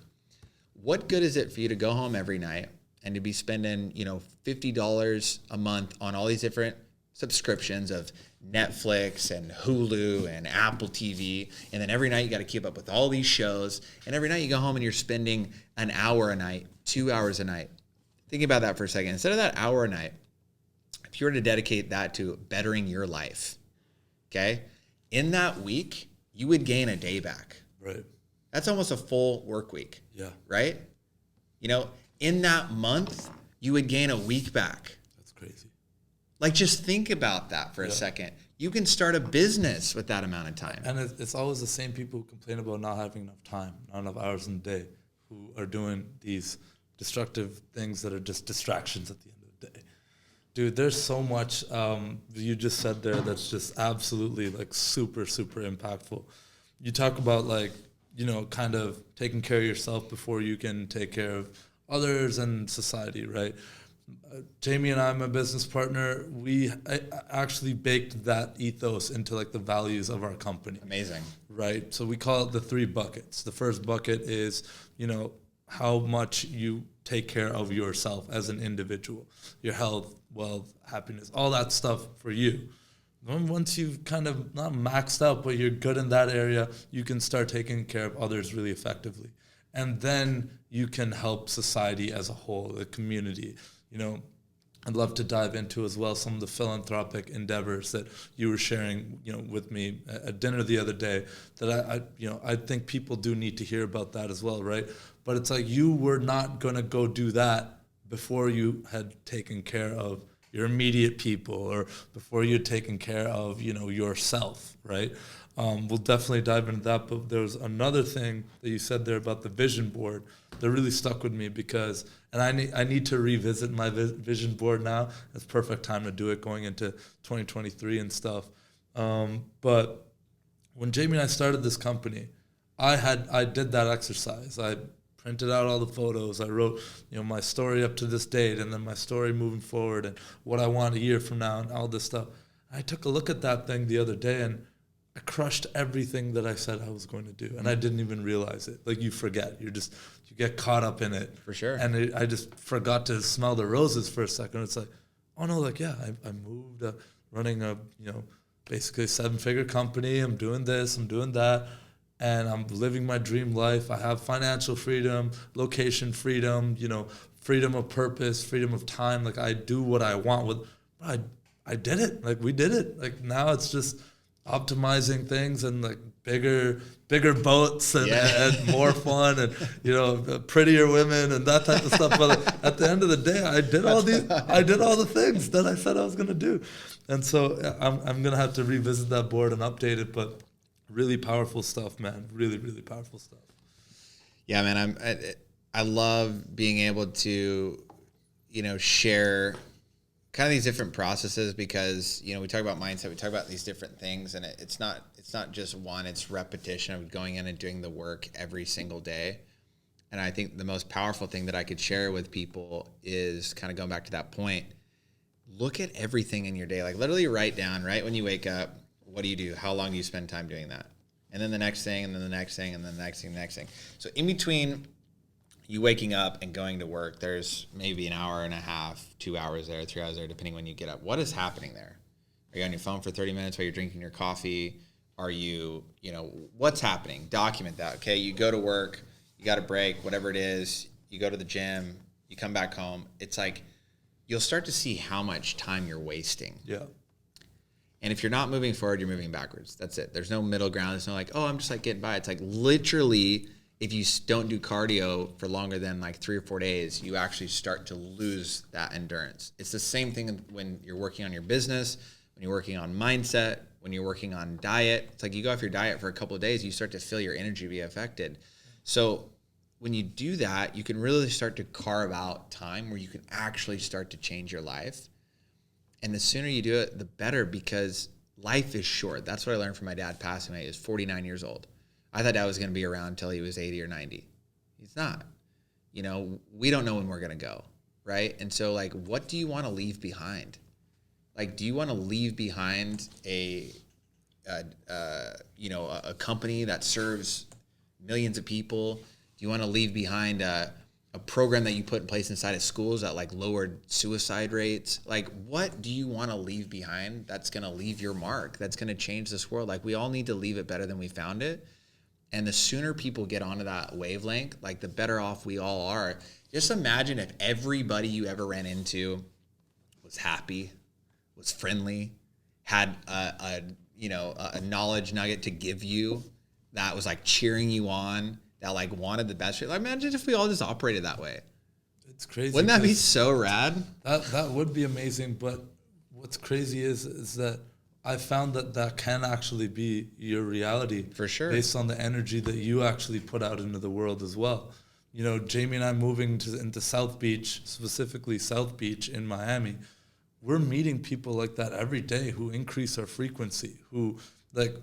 What good is it for you to go home every night and to be spending, $50 a month on all these different subscriptions of Netflix and Hulu and Apple TV, and then every night you got to keep up with all these shows, and every night you go home and you're spending an hour a night, 2 hours a night. Think about that for a second. Instead of that hour a night, if you were to dedicate that to bettering your life, okay, in that week, you would gain a day back. Right. That's almost a full work week. Yeah. Right? In that month, you would gain a week back. That's crazy. Like, just think about that for a second. You can start a business with that amount of time. And it's always the same people who complain about not having enough time, not enough hours in the day, who are doing these destructive things that are just distractions at the end of the day. Dude, there's so much you just said there that's just absolutely like super, super impactful. You talk about like, kind of taking care of yourself before you can take care of others and society, right? Jamie and I, my business partner, I actually baked that ethos into like the values of our company. Amazing. Right? So we call it the 3 buckets. The first bucket is, how much you take care of yourself as an individual, your health, wealth, happiness, all that stuff for you. Once you've kind of not maxed out, but you're good in that area, you can start taking care of others really effectively. And then you can help society as a whole, the community. I'd love to dive into as well some of the philanthropic endeavors that you were sharing, with me at dinner the other day. That I think people do need to hear about that as well, right? But it's like you were not gonna go do that before you had taken care of your immediate people or before you're taking care of, yourself, right? We'll definitely dive into that. But there was another thing that you said there about the vision board that really stuck with me because, and I need to revisit my vision board now. It's perfect time to do it going into 2023 and stuff. But when Jamie and I started this company, I did that exercise. I printed out all the photos. I wrote, my story up to this date and then my story moving forward and what I want a year from now and all this stuff. I took a look at that thing the other day and I crushed everything that I said I was going to do. And I didn't even realize it. Like you forget, you get caught up in it. For sure. And I just forgot to smell the roses for a second. It's like, oh no, like, yeah, I moved running a, basically a 7-figure company. I'm doing this, I'm doing that. And I'm living my dream life. I have financial freedom, location freedom, freedom of purpose, freedom of time. Like I do what I want I did it. Like we did it. Like now it's just optimizing things and like bigger boats and more fun and prettier women and that type of stuff. But at the end of the day, I did all the things that I said I was gonna do. And so I'm gonna have to revisit that board and update it. But really powerful stuff, man. Really, really powerful stuff. Yeah, man. I love being able to, share kind of these different processes because, we talk about mindset, we talk about these different things, and it's not just one, it's repetition of going in and doing the work every single day. And I think the most powerful thing that I could share with people is kind of going back to that point. Look at everything in your day. Like literally write down right when you wake up, what do you do? How long do you spend time doing that? And then the next thing, and then the next thing, and then the next thing. So in between you waking up and going to work, there's maybe an hour and a half, 2 hours there, 3 hours there, depending when you get up. What is happening there? Are you on your phone for 30 minutes while you're drinking your coffee? Are you, what's happening? Document that. Okay, you go to work, you got a break, whatever it is, you go to the gym, you come back home. It's like you'll start to see how much time you're wasting. Yeah. And if you're not moving forward, you're moving backwards. That's it. There's no middle ground. There's no like, oh, I'm just like getting by. It's like literally, if you don't do cardio for longer than like 3 or 4 days, you actually start to lose that endurance. It's the same thing when you're working on your business, when you're working on mindset, when you're working on diet. It's like you go off your diet for a couple of days, you start to feel your energy be affected. So when you do that, you can really start to carve out time where you can actually start to change your life. And the sooner you do it, the better, because life is short. That's what I learned from my dad passing away. He was 49 years old. I thought Dad was going to be around until he was 80 or 90. He's not. We don't know when we're going to go, right? And so, like, what do you want to leave behind? Like, do you want to leave behind a company that serves millions of people? Do you want to leave behind a program that you put in place inside of schools that like lowered suicide rates? Like, what do you want to leave behind that's going to leave your mark, that's going to change this world? Like, we all need to leave it better than we found it. And the sooner people get onto that wavelength, like the better off we all are. Just imagine if everybody you ever ran into was happy, was friendly, had a knowledge nugget to give you that was like cheering you on, that like wanted the best. Like, imagine if we all just operated that way. It's crazy. Wouldn't that be so rad? That would be amazing. But what's crazy is that I found that can actually be your reality. For sure. Based on the energy that you actually put out into the world as well. Jamie and I moving into South Beach, specifically South Beach in Miami, we're meeting people like that every day who increase our frequency, who like,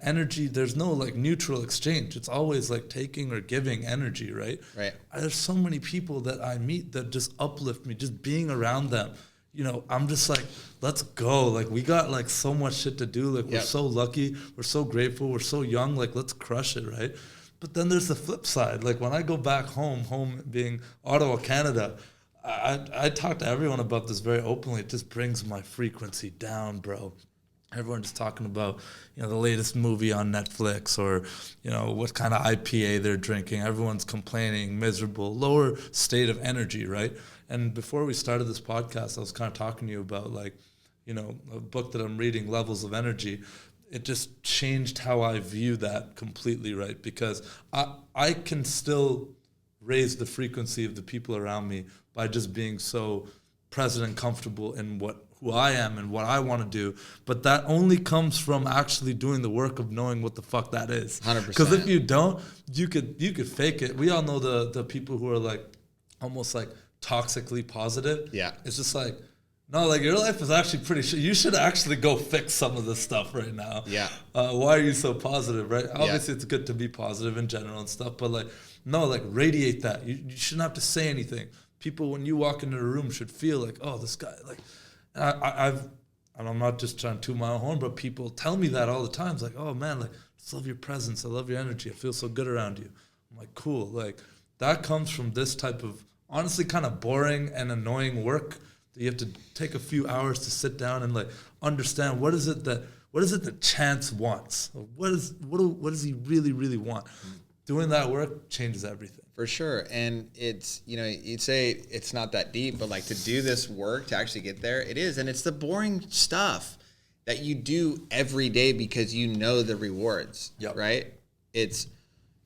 energy, there's no like neutral exchange. It's always like taking or giving energy, right? Right. There's so many people that I meet that just uplift me, just being around them. I'm just like, let's go. Like, we got like so much shit to do. Like, we're so lucky. We're so grateful. We're so young. Like, let's crush it, right? But then there's the flip side. Like, when I go back home being Ottawa, Canada, I talk to everyone about this very openly. It just brings my frequency down, bro. Everyone's just talking about, the latest movie on Netflix or, what kind of IPA they're drinking. Everyone's complaining, miserable, lower state of energy, right? And before we started this podcast, I was kind of talking to you about like, a book that I'm reading, Levels of Energy. It just changed how I view that completely, right? Because I can still raise the frequency of the people around me by just being so present and comfortable in who I am and what I want to do. But that only comes from actually doing the work of knowing what the fuck that is. 100%. Because if you don't, you could fake it. We all know the people who are like almost like toxically positive. Yeah. It's just like, no, like your life is actually pretty shit. You should actually go fix some of this stuff right now. Yeah. Why are you so positive, right? Obviously, it's good to be positive in general and stuff, but like, no, like radiate that. You shouldn't have to say anything. People, when you walk into a room, should feel like, oh, this guy, like, and I'm not just trying to toot my own horn, but people tell me that all the time. It's like, oh man, like, I just love your presence. I love your energy. I feel so good around you. I'm like, cool. Like, that comes from this type of honestly kind of boring and annoying work. You have to take a few hours to sit down and like understand what is it that Chance wants? What does he really want? Doing that work changes everything. For sure. And it's, you'd say it's not that deep, but like to do this work to actually get there, it is. And it's the boring stuff that you do every day because you know the rewards, right? It's,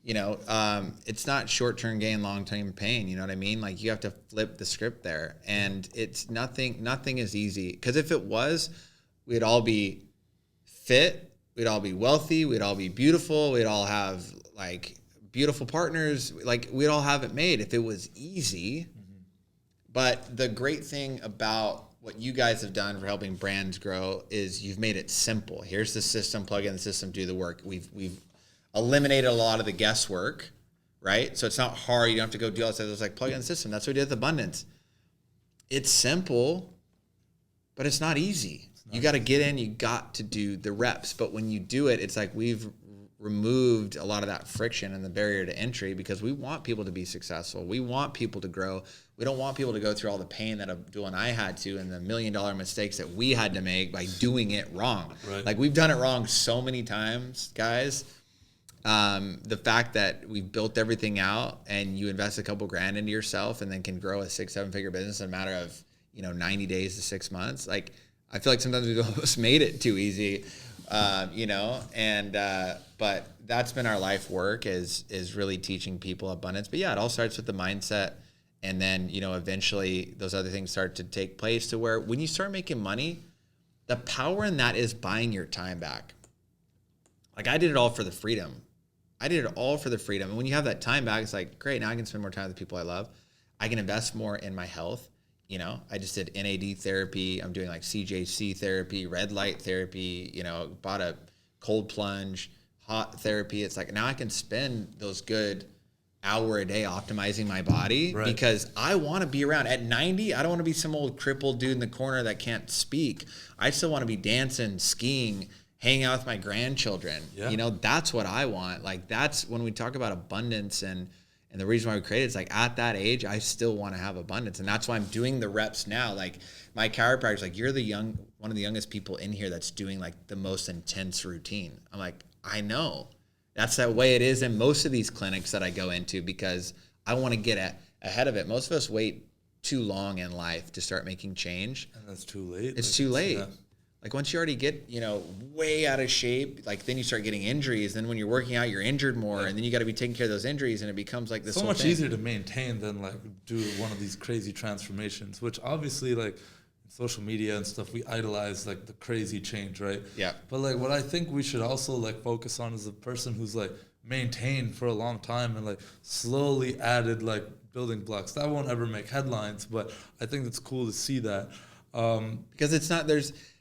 it's not short-term gain, long-term pain. You know what I mean? Like you have to flip the script there, and it's nothing is easy. Because if it was, we'd all be fit, we'd all be wealthy, we'd all be beautiful, we'd all have like beautiful partners, like we'd all have it made if it was easy. Mm-hmm. But the great thing about what you guys have done for helping brands grow is you've made it simple. Here's the system, plug in the system, do the work. We've eliminated a lot of the guesswork, right? So it's not hard. You don't have to go do all that. It's like plug in the system. That's what we did with Abundance. It's simple, but it's not easy. You got to get in. You got to do the reps. But when you do it, it's like we've removed a lot of that friction and the barrier to entry because we want people to be successful. We want people to grow. We don't want people to go through all the pain that Abdul and I had to and the $1 million mistakes that we had to make by doing it wrong. Right. Like we've done it wrong so many times, guys. The fact that we've built everything out and you invest a couple grand into yourself and then can grow a 6-7 figure business in a matter of 90 days to 6 months. Like I feel like sometimes we've almost made it too easy, but that's been our life work is really teaching people abundance. But yeah, it all starts with the mindset, and then eventually those other things start to take place to where when you start making money, the power in that is buying your time back. Like I did it all for the freedom. And when you have that time back, it's like, great, now I can spend more time with the people I love. I can invest more in my health. I just did NAD therapy. I'm doing like CJC therapy, red light therapy, bought a cold plunge, hot therapy. It's like now I can spend those good hour a day optimizing my body because I want to be around. At 90, I don't want to be some old crippled dude in the corner that can't speak. I still want to be dancing, skiing, hanging out with my grandchildren. Yeah. That's what I want. Like that's when we talk about abundance and the reason why we created it is like at that age, I still want to have abundance. And that's why I'm doing the reps now. Like my chiropractor's like, you're one of the youngest people in here that's doing like the most intense routine. I'm like, I know. That's that way it is in most of these clinics that I go into because I want to get ahead of it. Most of us wait too long in life to start making change. And that's too late. It's too late. Yeah. Like once you already get, way out of shape, like then you start getting injuries. Then when you're working out, you're injured more, and then you got to be taking care of those injuries, and it becomes like this. So much easier to maintain than like do one of these crazy transformations, which obviously like social media and stuff, we idolize like the crazy change, right? Yeah. But like what I think we should also like focus on is the person who's like maintained for a long time and like slowly added like building blocks. That won't ever make headlines, but I think it's cool to see that. Because it's not,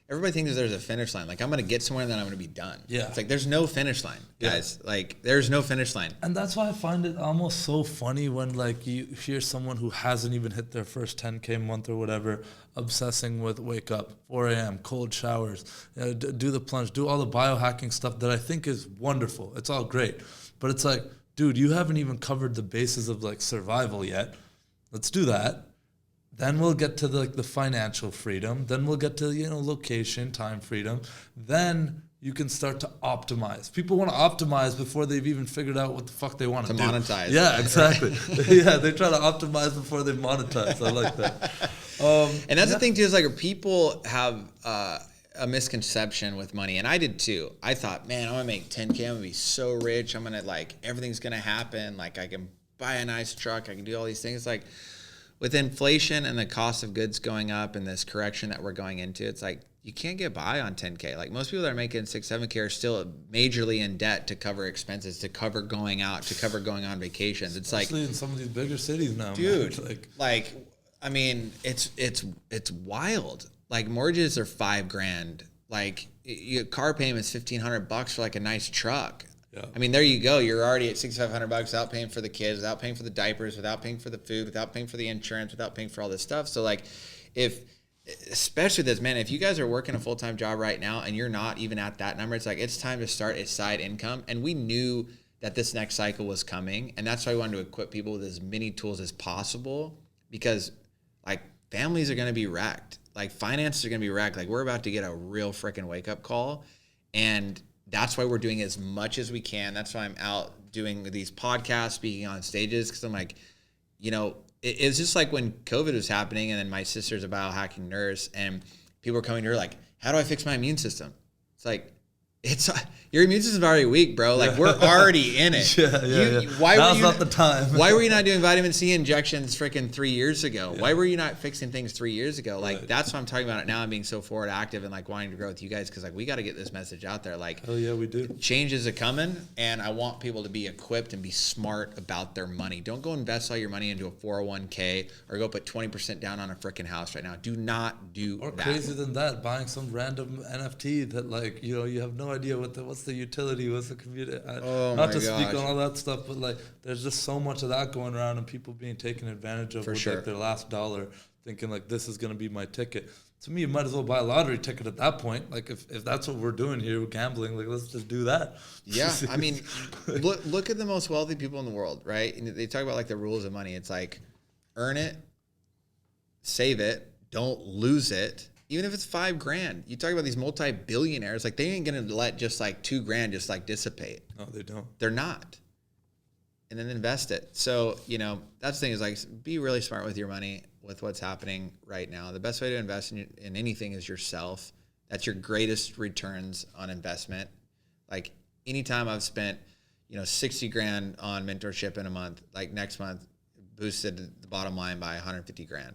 everybody thinks there's a finish line. Like I'm going to get somewhere and then I'm going to be done. Yeah. It's like, there's no finish line, guys. Yeah. Like there's no finish line. And that's why I find it almost so funny when like you hear someone who hasn't even hit their first 10K month or whatever, obsessing with wake up, 4 a.m., cold showers, do the plunge, do all the biohacking stuff that I think is wonderful. It's all great. But it's like, dude, you haven't even covered the basis of like survival yet. Let's do that. Then we'll get to the financial freedom. Then we'll get to, location, time freedom. Then you can start to optimize. People want to optimize before they've even figured out what the fuck they want to do. Monetize. Yeah, exactly. Yeah, they try to optimize before they monetize. I like that. And that's the thing too, is like people have a misconception with money. And I did too. I thought, man, I'm going to make 10K. I'm going to be so rich. I'm going to everything's going to happen. Like I can buy a nice truck. I can do all these things. Like, with inflation and the cost of goods going up and this correction that we're going into, it's like you can't get by on 10K. Like most people that are making 6, 7K are still majorly in debt to cover expenses, to cover going out, to cover going on vacations. It's especially in some of these bigger cities now, dude. Man. Like I mean, it's wild. Like mortgages are $5,000. Like your car payment's $1,500 for like a nice truck. Yeah. I mean, there you go. You're already at $6,500 without paying for the kids, without paying for the diapers, without paying for the food, without paying for the insurance, without paying for all this stuff. So like, especially this, man, if you guys are working a full-time job right now and you're not even at that number, it's like, it's time to start a side income. And we knew that this next cycle was coming. And that's why we wanted to equip people with as many tools as possible, because like families are going to be wrecked. Like finances are going to be wrecked. Like we're about to get a real freaking wake up call. And that's why we're doing as much as we can. That's why I'm out doing these podcasts, speaking on stages. Cause I'm like, you know, it's just like when COVID was happening and then my sister's a biohacking nurse and people were coming to her like, how do I fix my immune system? It's like, your immune system's already weak, bro. Like we're already in it. Now's not the time. Why were you not doing vitamin C injections freaking 3 years ago? Yeah. Why were you not fixing things 3 years ago? Like that's why I'm talking about it now and being so forward active and like wanting to grow with you guys, because like we got to get this message out there. Like, oh yeah, we do. Changes are coming, and I want people to be equipped and be smart about their money. Don't go invest all your money into a 401k or go put 20% down on a freaking house right now. Do not do that. Or crazier than that, buying some random NFT that like, you know, you have no idea what's the utility, what's the community. Not to speak on all that stuff, but like there's just so much of that going around and people being taken advantage of with like their last dollar, thinking like this is going to be my ticket. To me, you might as well buy a lottery ticket at that point. Like if that's what we're doing here with gambling, like let's just do that. Yeah, I mean, look at the most wealthy people in the world, right? And they talk about like the rules of money. It's like earn it, save it, don't lose it. Even if it's $5,000, you talk about these multi-billionaires, like they ain't gonna let just like $2,000 just like dissipate. No, they don't. They're not. And then invest it. So, you know, that's the thing is like be really smart with your money, with what's happening right now. The best way to invest in anything is yourself. That's your greatest returns on investment. Like anytime I've spent, you know, $60,000 on mentorship in a month, like next month boosted the bottom line by $150,000.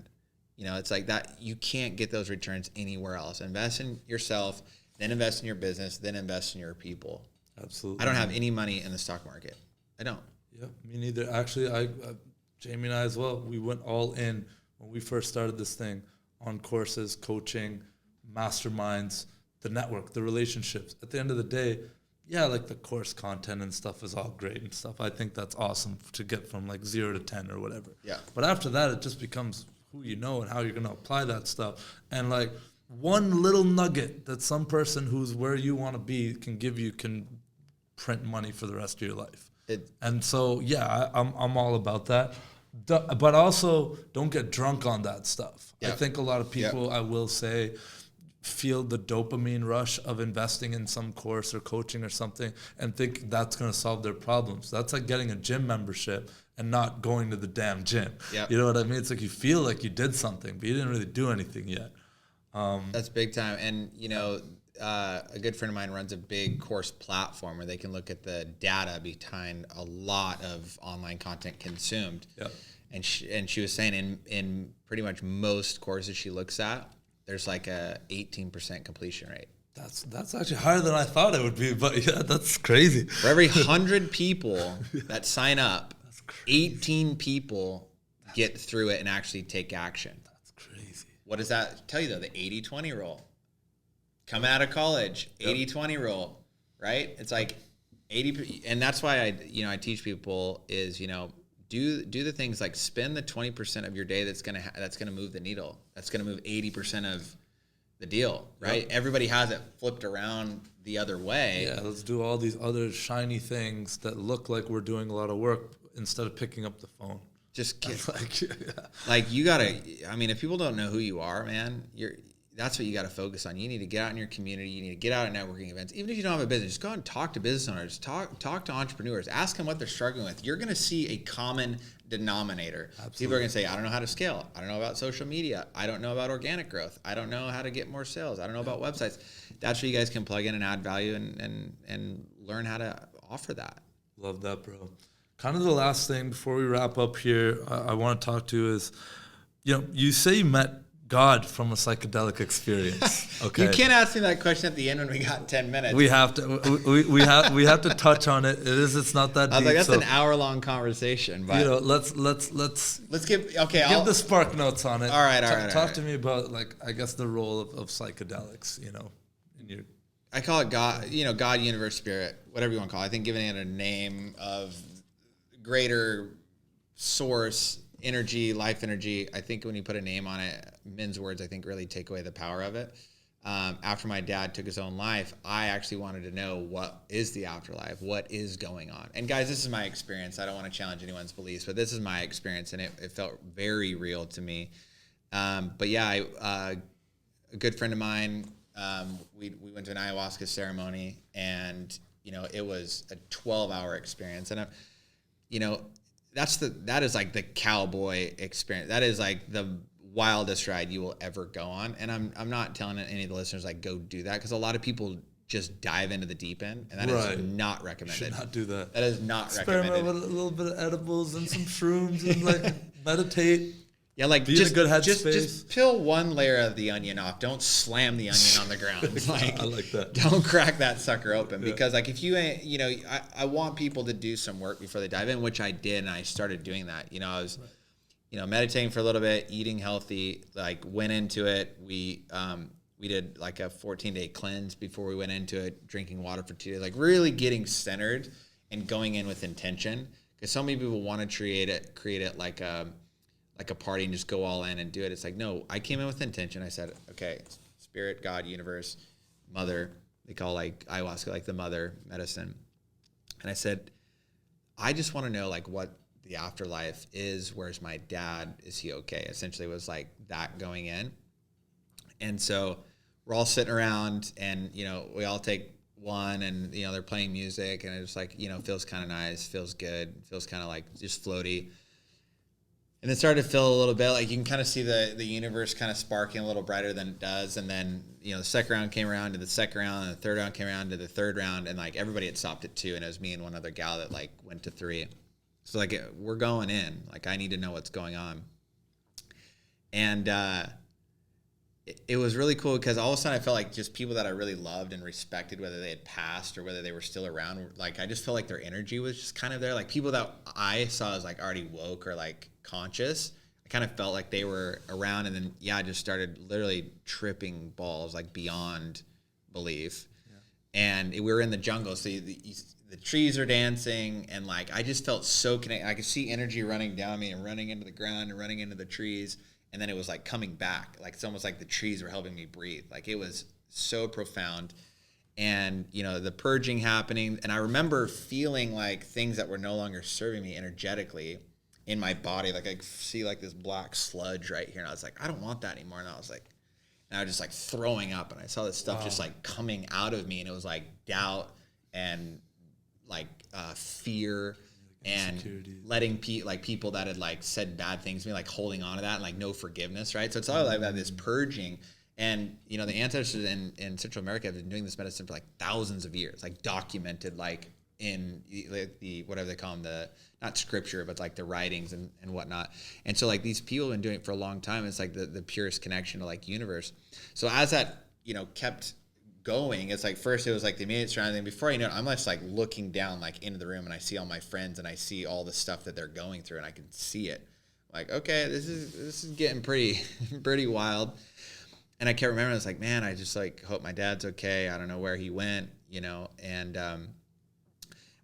You know, it's like that. You can't get those returns anywhere else. Invest in yourself, then invest in your business, then invest in your people. Absolutely. I don't have any money in the stock market. I don't. Yeah, me neither. Actually, Jamie and I as well, we went all in when we first started this thing on courses, coaching, masterminds, the network, the relationships. At the end of the day, yeah, like the course content and stuff is all great and stuff. I think that's awesome to get from like 0 to 10 or whatever. Yeah. But after that, it just becomes who you know and how you're going to apply that stuff. And like one little nugget that some person who's where you want to be can give you can print money for the rest of your life. And so, yeah, I'm all about that. But also don't get drunk on that stuff. Yep. I think a lot of people, I will say, feel the dopamine rush of investing in some course or coaching or something and think that's going to solve their problems. That's like getting a gym membership and not going to the damn gym. Yep. You know what I mean? It's like you feel like you did something, but you didn't really do anything yet. That's big time. And, you know, a good friend of mine runs a big course platform where they can look at the data behind a lot of online content consumed. Yep. And she was saying in pretty much most courses she looks at, there's like a 18% completion rate. That's actually higher than I thought it would be, but yeah, that's crazy. For every 100 people that sign up, 18 people get through it and actually take action. That's crazy. What does that tell you though? The 80-20 rule. Coming out of college, 80-20 rule, right? It's like 80, and that's why I teach people is, you know, do the things like spend the 20% of your day that's gonna move the needle. That's gonna move 80% of the deal, right? Yep. Everybody has it flipped around the other way. Yeah, let's do all these other shiny things that look like we're doing a lot of work instead of picking up the phone. Just like you gotta. I mean, if people don't know who you are, man, that's what you got to focus on. You need to get out in your community. You need to get out at networking events. Even if you don't have a business, just go out and talk to business owners. Talk to entrepreneurs. Ask them what they're struggling with. You're going to see a common denominator. Absolutely. People are going to say, I don't know how to scale. I don't know about social media. I don't know about organic growth. I don't know how to get more sales. I don't know about websites. That's where you guys can plug in and add value and learn how to offer that. Love that, bro. Kind of the last thing before we wrap up here, I want to talk to is You say you met God from a psychedelic experience. Okay. You can't ask me that question at the end when we got 10 minutes. We have to. We have to touch on it. It's not that deep. I was like, that's an hour-long conversation. But let's give give the spark notes on it. All right. Talk to me about, like, I guess the role of psychedelics. In your. I call it God. God, universe, spirit, whatever you want to call it. I think giving it a name of greater source, energy, life energy. I think when you put a name on it, men's words, I think, really take away the power of it. After my dad took his own life, I actually wanted to know what is the afterlife, what is going on. And guys, this is my experience. I don't want to challenge anyone's beliefs, but this is my experience, and it felt very real to me. But yeah, a good friend of mine, we went to an ayahuasca ceremony, and it was a 12-hour experience, and that is like the cowboy experience. That is like the wildest ride you will ever go on. And I'm not telling any of the listeners, like, go do that, because a lot of people just dive into the deep end, and that is not recommended. You should not do that. That is not recommended. Experiment with a little bit of edibles and some shrooms and like meditate. Yeah, like be in a good headspace. Just peel one layer of the onion off. Don't slam the onion on the ground. Like, I like that. Don't crack that sucker open, because like if you ain't, I want people to do some work before they dive in, which I did, and I started doing that. I was, meditating for a little bit, eating healthy, like went into it. We did like a 14-day cleanse before we went into it, drinking water for 2 days, like really getting centered and going in with intention. Because so many people want to create it like a party and just go all in and do it. It's like, no, I came in with intention. I said, okay, spirit, God, universe, mother. They call like ayahuasca like the mother medicine. And I said, I just want to know like what the afterlife is. Where's my dad? Is he okay? Essentially was like that going in. And so we're all sitting around, and, we all take one, and, they're playing music, and it's like, feels kind of nice, feels good, feels kind of like just floaty. And it started to feel a little bit like you can kind of see the universe kind of sparking a little brighter than it does. And then, the second round came around to the second round, and the third round came around to the third round. And like everybody had stopped at 2, and it was me and one other gal that like went to 3. So like we're going in, like I need to know what's going on. And it was really cool, because all of a sudden I felt like just people that I really loved and respected, whether they had passed or whether they were still around, like I just felt like their energy was just kind of there. Like people that I saw as like already woke or like conscious, I kind of felt like they were around. And then I just started literally tripping balls like beyond belief. And we were in the jungle, so the trees are dancing, and like I just felt so connected. I could see energy running down me and running into the ground and running into the trees. And then it was like coming back. Like it's almost like the trees were helping me breathe. Like it was so profound. And, the purging happening. And I remember feeling like things that were no longer serving me energetically in my body. Like I see like this black sludge right here. And I was like, I don't want that anymore. And I was just like throwing up. And I saw this stuff just like coming out of me. And it was like doubt and like fear. And letting people that had like said bad things to me, like holding on to that, and like no forgiveness, right? So it's all about this purging. And the ancestors in Central America have been doing this medicine for like thousands of years, like documented, like in the whatever they call them, the not scripture, but like the writings and whatnot. And so like these people have been doing it for a long time. It's like the purest connection to like universe. So as that kept going, it's like first it was like the immediate surrounding. Before you know it, I'm just like looking down like into the room, and I see all my friends, and I see all the stuff that they're going through, and I can see it. Like, okay, this is getting pretty wild. And I can't remember. I was like, man, I just like hope my dad's okay. I don't know where he went, And I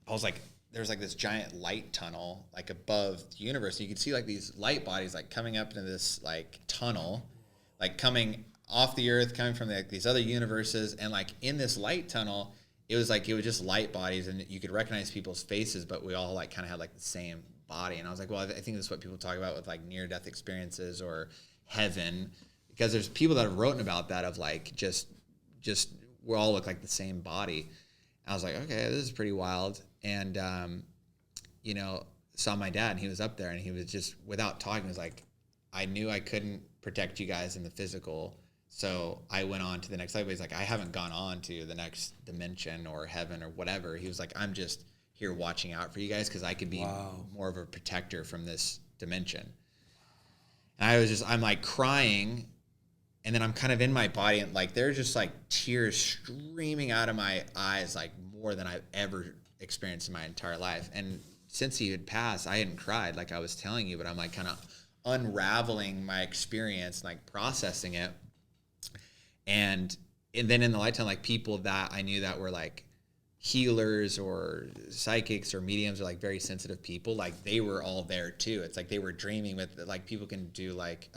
was like, there's like this giant light tunnel like above the universe. And you could see like these light bodies like coming up into this like tunnel, like coming off the earth, coming from like these other universes. And like in this light tunnel, it was just light bodies, and you could recognize people's faces, but we all like kind of had like the same body. And I was like, well, I think this is what people talk about with like near-death experiences or heaven, because there's people that have written about that of like just we all look like the same body. And I was like, okay, this is pretty wild. And saw my dad, and he was up there, and he was just, without talking, was like, I knew I couldn't protect you guys in the physical. So I went on to the next level. He's like, I haven't gone on to the next dimension or heaven or whatever. He was like, I'm just here watching out for you guys, because I could be more of a protector from this dimension. And I'm like crying, and then I'm kind of in my body, and like there's just like tears streaming out of my eyes, like more than I've ever experienced in my entire life. And since he had passed, I hadn't cried like I was telling you, but I'm like kind of unraveling my experience, like processing it. And then in the lifetime, like people that I knew that were like healers or psychics or mediums or like very sensitive people, like they were all there too. It's like they were dreaming with, like people can do like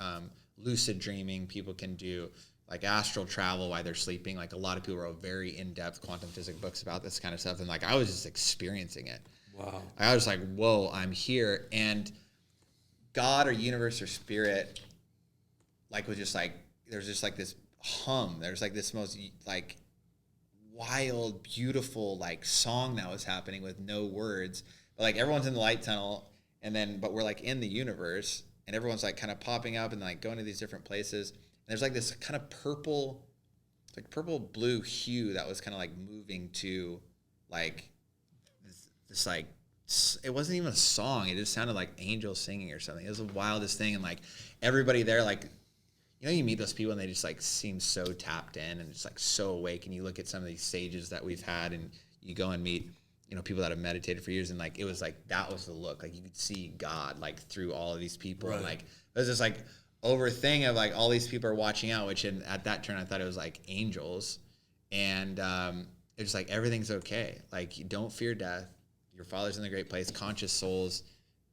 lucid dreaming, people can do like astral travel while they're sleeping. Like a lot of people wrote very in-depth quantum physics books about this kind of stuff. And like I was just experiencing it. Wow. I was like, whoa, I'm here. And God or universe or spirit like was just like, there's just like this hum. There's like this most like wild, beautiful like song that was happening with no words. But like everyone's in the light tunnel, but we're like in the universe, and everyone's like kind of popping up and like going to these different places. And there's like this kind of purple blue hue that was kind of like moving to like this like, it wasn't even a song. It just sounded like angels singing or something. It was the wildest thing. And like everybody there, like, you know, you meet those people and they just like seem so tapped in and just like so awake. And you look at some of these sages that we've had, and you go and meet, you know, people that have meditated for years, and like it was like that was the look. Like you could see God like through all of these people. Right. And like it was just like over thing of like all these people are watching out, which at that turn I thought it was like angels. And it was like everything's okay. Like you don't fear death. Your Father's in the great place, conscious souls.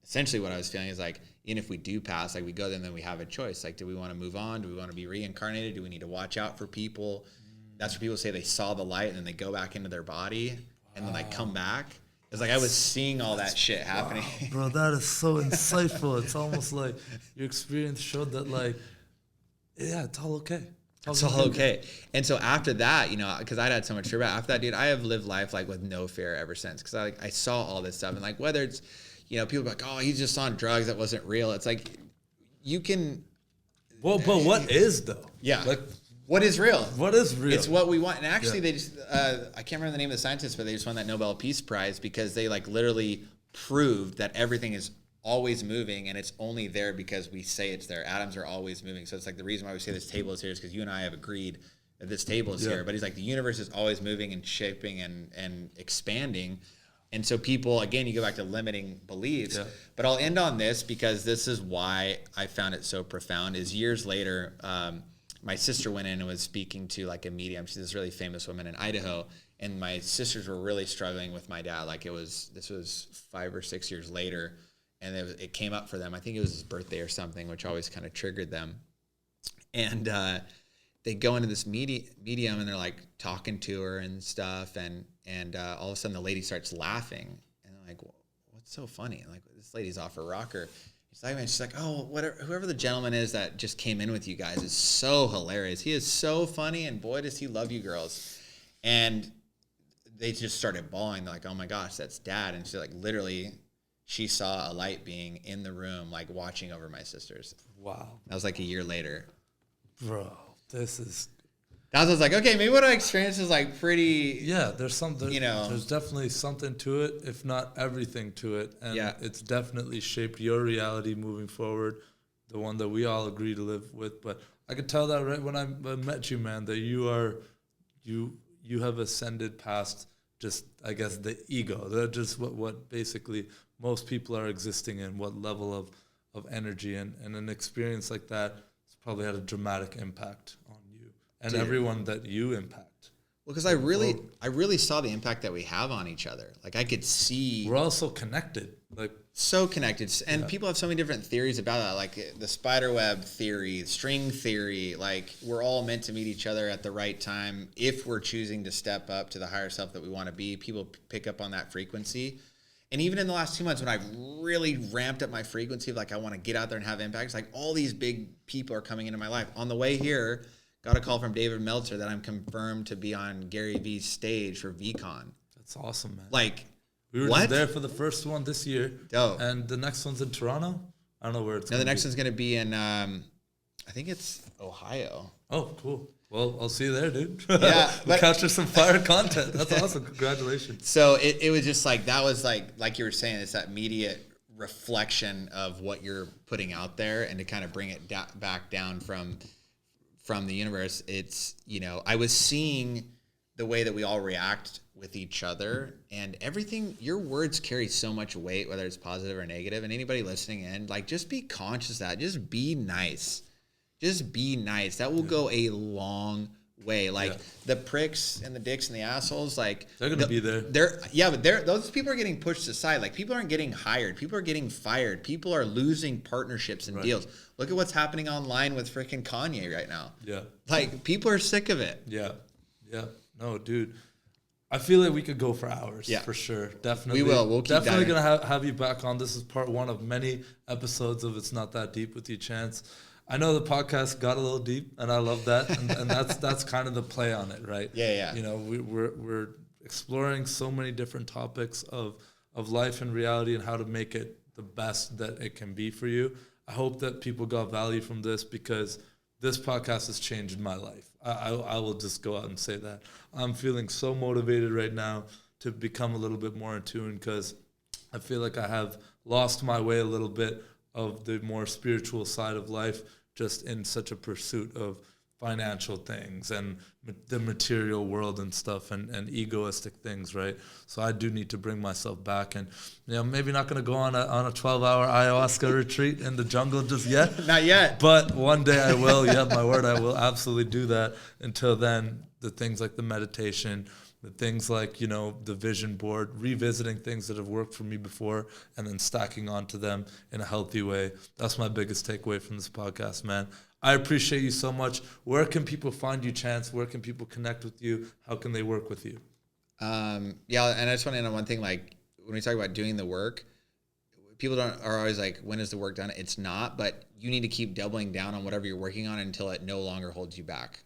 Essentially what I was feeling is like, even if we do pass, like we go there and then we have a choice. Like, do we want to move on? Do we want to be reincarnated? Do we need to watch out for people? That's where people say they saw the light and then they go back into their body and then like come back. It's like I was seeing all that shit happening. Wow, bro, that is so insightful. It's almost like your experience showed that like, yeah, it's all okay. It's all okay. And so after that, you know, because I'd had so much fear, but after that, dude, I have lived life like with no fear ever since. Because I saw all this stuff, and like whether it's, you know, people are like, oh, he's just on drugs, that wasn't real. It's like you can. Well, but what is though? Yeah. Like, what is real? What is real? It's what we want. And actually, they just I can't remember the name of the scientist, but they just won that Nobel Peace Prize because they like literally proved that everything is always moving, and it's only there because we say it's there. Atoms are always moving. So it's like the reason why we say this table is here is because you and I have agreed that this table is here. But he's like, the universe is always moving and shaping and expanding. And so people, again, you go back to limiting beliefs. Yeah. But I'll end on this because this is why I found it so profound. Is years later, my sister went in and was speaking to like a medium. She's this really famous woman in Idaho. And my sisters were really struggling with my dad. Like this was 5 or 6 years later. And it came up for them. I think it was his birthday or something, which always kind of triggered them. And they go into this medium, and they're like talking to her and stuff. And all of a sudden, the lady starts laughing. And they're like, what's so funny? Like, this lady's off her rocker. She's like, oh, whoever the gentleman is that just came in with you guys is so hilarious. He is so funny, and boy, does he love you girls. And they just started bawling. They're like, oh my gosh, that's Dad. And she like literally... she saw a light being in the room, like watching over my sisters. Wow. That was like a year later. Bro, this is... I was like, okay, maybe what I experienced is like pretty... Yeah, there's something, you know... There's definitely something to it, if not everything to it. And yeah. It's definitely shaped your reality moving forward, the one that we all agree to live with. But I could tell that right when I met you, man, that you have ascended past just, I guess, the ego. They're just what basically... most people are existing in, what level of energy, and an experience like that has probably had a dramatic impact on you and everyone that you impact. Well, because I really saw the impact that we have on each other. Like I could see we're all so connected, like so connected, and people have so many different theories about that, like the spider web theory, string theory. Like we're all meant to meet each other at the right time if we're choosing to step up to the higher self that we want to be. People pick up on that frequency. And even in the last 2 months, when I've really ramped up my frequency of like, I want to get out there and have impact, it's like all these big people are coming into my life. On the way here, got a call from David Meltzer that I'm confirmed to be on Gary Vee's stage for VCon. That's awesome, man. Like, we were just there for the first one this year. Dope. And the next one's in Toronto? I don't know where it's going to be. No, the next one's going to be in, I think it's Ohio. Oh, cool. Well, I'll see you there, dude. Yeah. We'll capture some fire content. That's awesome. Congratulations. So it was just like, that was like you were saying, it's that immediate reflection of what you're putting out there, and to kind of bring it back down from the universe. It's, you know, I was seeing the way that we all react with each other, and everything, your words carry so much weight, whether it's positive or negative. And anybody listening in, like, just be conscious of that. Just be nice. Just be nice. That will go a long way. Like the pricks and the dicks and the assholes, like they're gonna be there. But those people are getting pushed aside. Like, people aren't getting hired. People are getting fired. People are losing partnerships and deals. Look at what's happening online with freaking Kanye right now. Yeah. Like, people are sick of it. Yeah. Yeah. No, dude. I feel like we could go for hours, for sure. Definitely. We will. We'll keep definitely going to have you back on. This is part one of many episodes of It's Not That Deep with you, Chance. I know the podcast got a little deep, and I love that. And that's kind of the play on it, right? Yeah. You know, we're exploring so many different topics of life and reality and how to make it the best that it can be for you. I hope that people got value from this, because this podcast has changed my life. I will just go out and say that. I'm feeling so motivated right now to become a little bit more in tune, because I feel like I have lost my way a little bit of the more spiritual side of life, just in such a pursuit of financial things and the material world and stuff, and egoistic things, right? So I do need to bring myself back, and, you know, maybe not going to go on a 12-hour ayahuasca retreat in the jungle just yet. Not yet. But one day I will. Yeah, my word, I will absolutely do that. Until then, the things like the meditation, the things like, you know, the vision board, revisiting things that have worked for me before, and then stacking onto them in a healthy way. That's my biggest takeaway from this podcast, man. I appreciate you so much. Where can people find you, Chance? Where can people connect with you? How can they work with you? And I just want to end on one thing. Like, when we talk about doing the work, people are always like, when is the work done? It's not, but you need to keep doubling down on whatever you're working on until it no longer holds you back.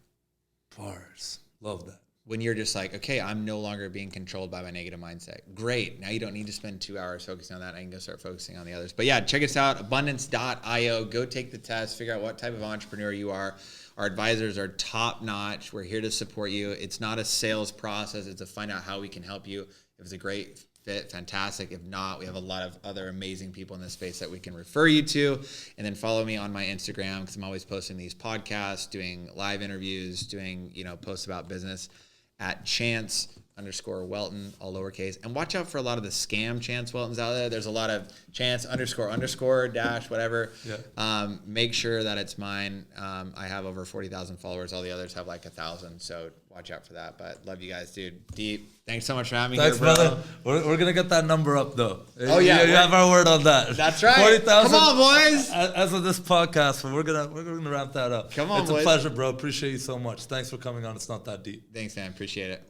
Bars. Love that. When you're just like, okay, I'm no longer being controlled by my negative mindset. Great. Now you don't need to spend 2 hours focusing on that. I can go start focusing on the others. But yeah, check us out, abundance.io. Go take the test, figure out what type of entrepreneur you are. Our advisors are top notch. We're here to support you. It's not a sales process. It's to find out how we can help you. If it's a great fit, fantastic. If not, we have a lot of other amazing people in this space that we can refer you to. And then follow me on my Instagram, because I'm always posting these podcasts, doing live interviews, doing, you know, posts about business, at Chance_Welton, all lowercase. And watch out for a lot of the scam Chance Weltons out there. There's a lot of Chance _ dash whatever. Yeah. Make sure that it's mine. I have over 40,000 followers. All the others have like 1,000. So watch out for that. But love you guys, dude. Deep. Thanks so much for having me here, bro. Brother. We're going to get that number up, though. Oh, yeah. You have our word on that. That's right. 40,000. Come on, boys. As of this podcast, we're gonna ramp that up. Come on, boys. It's a pleasure, bro. Appreciate you so much. Thanks for coming on. It's Not That Deep. Thanks, man. Appreciate it.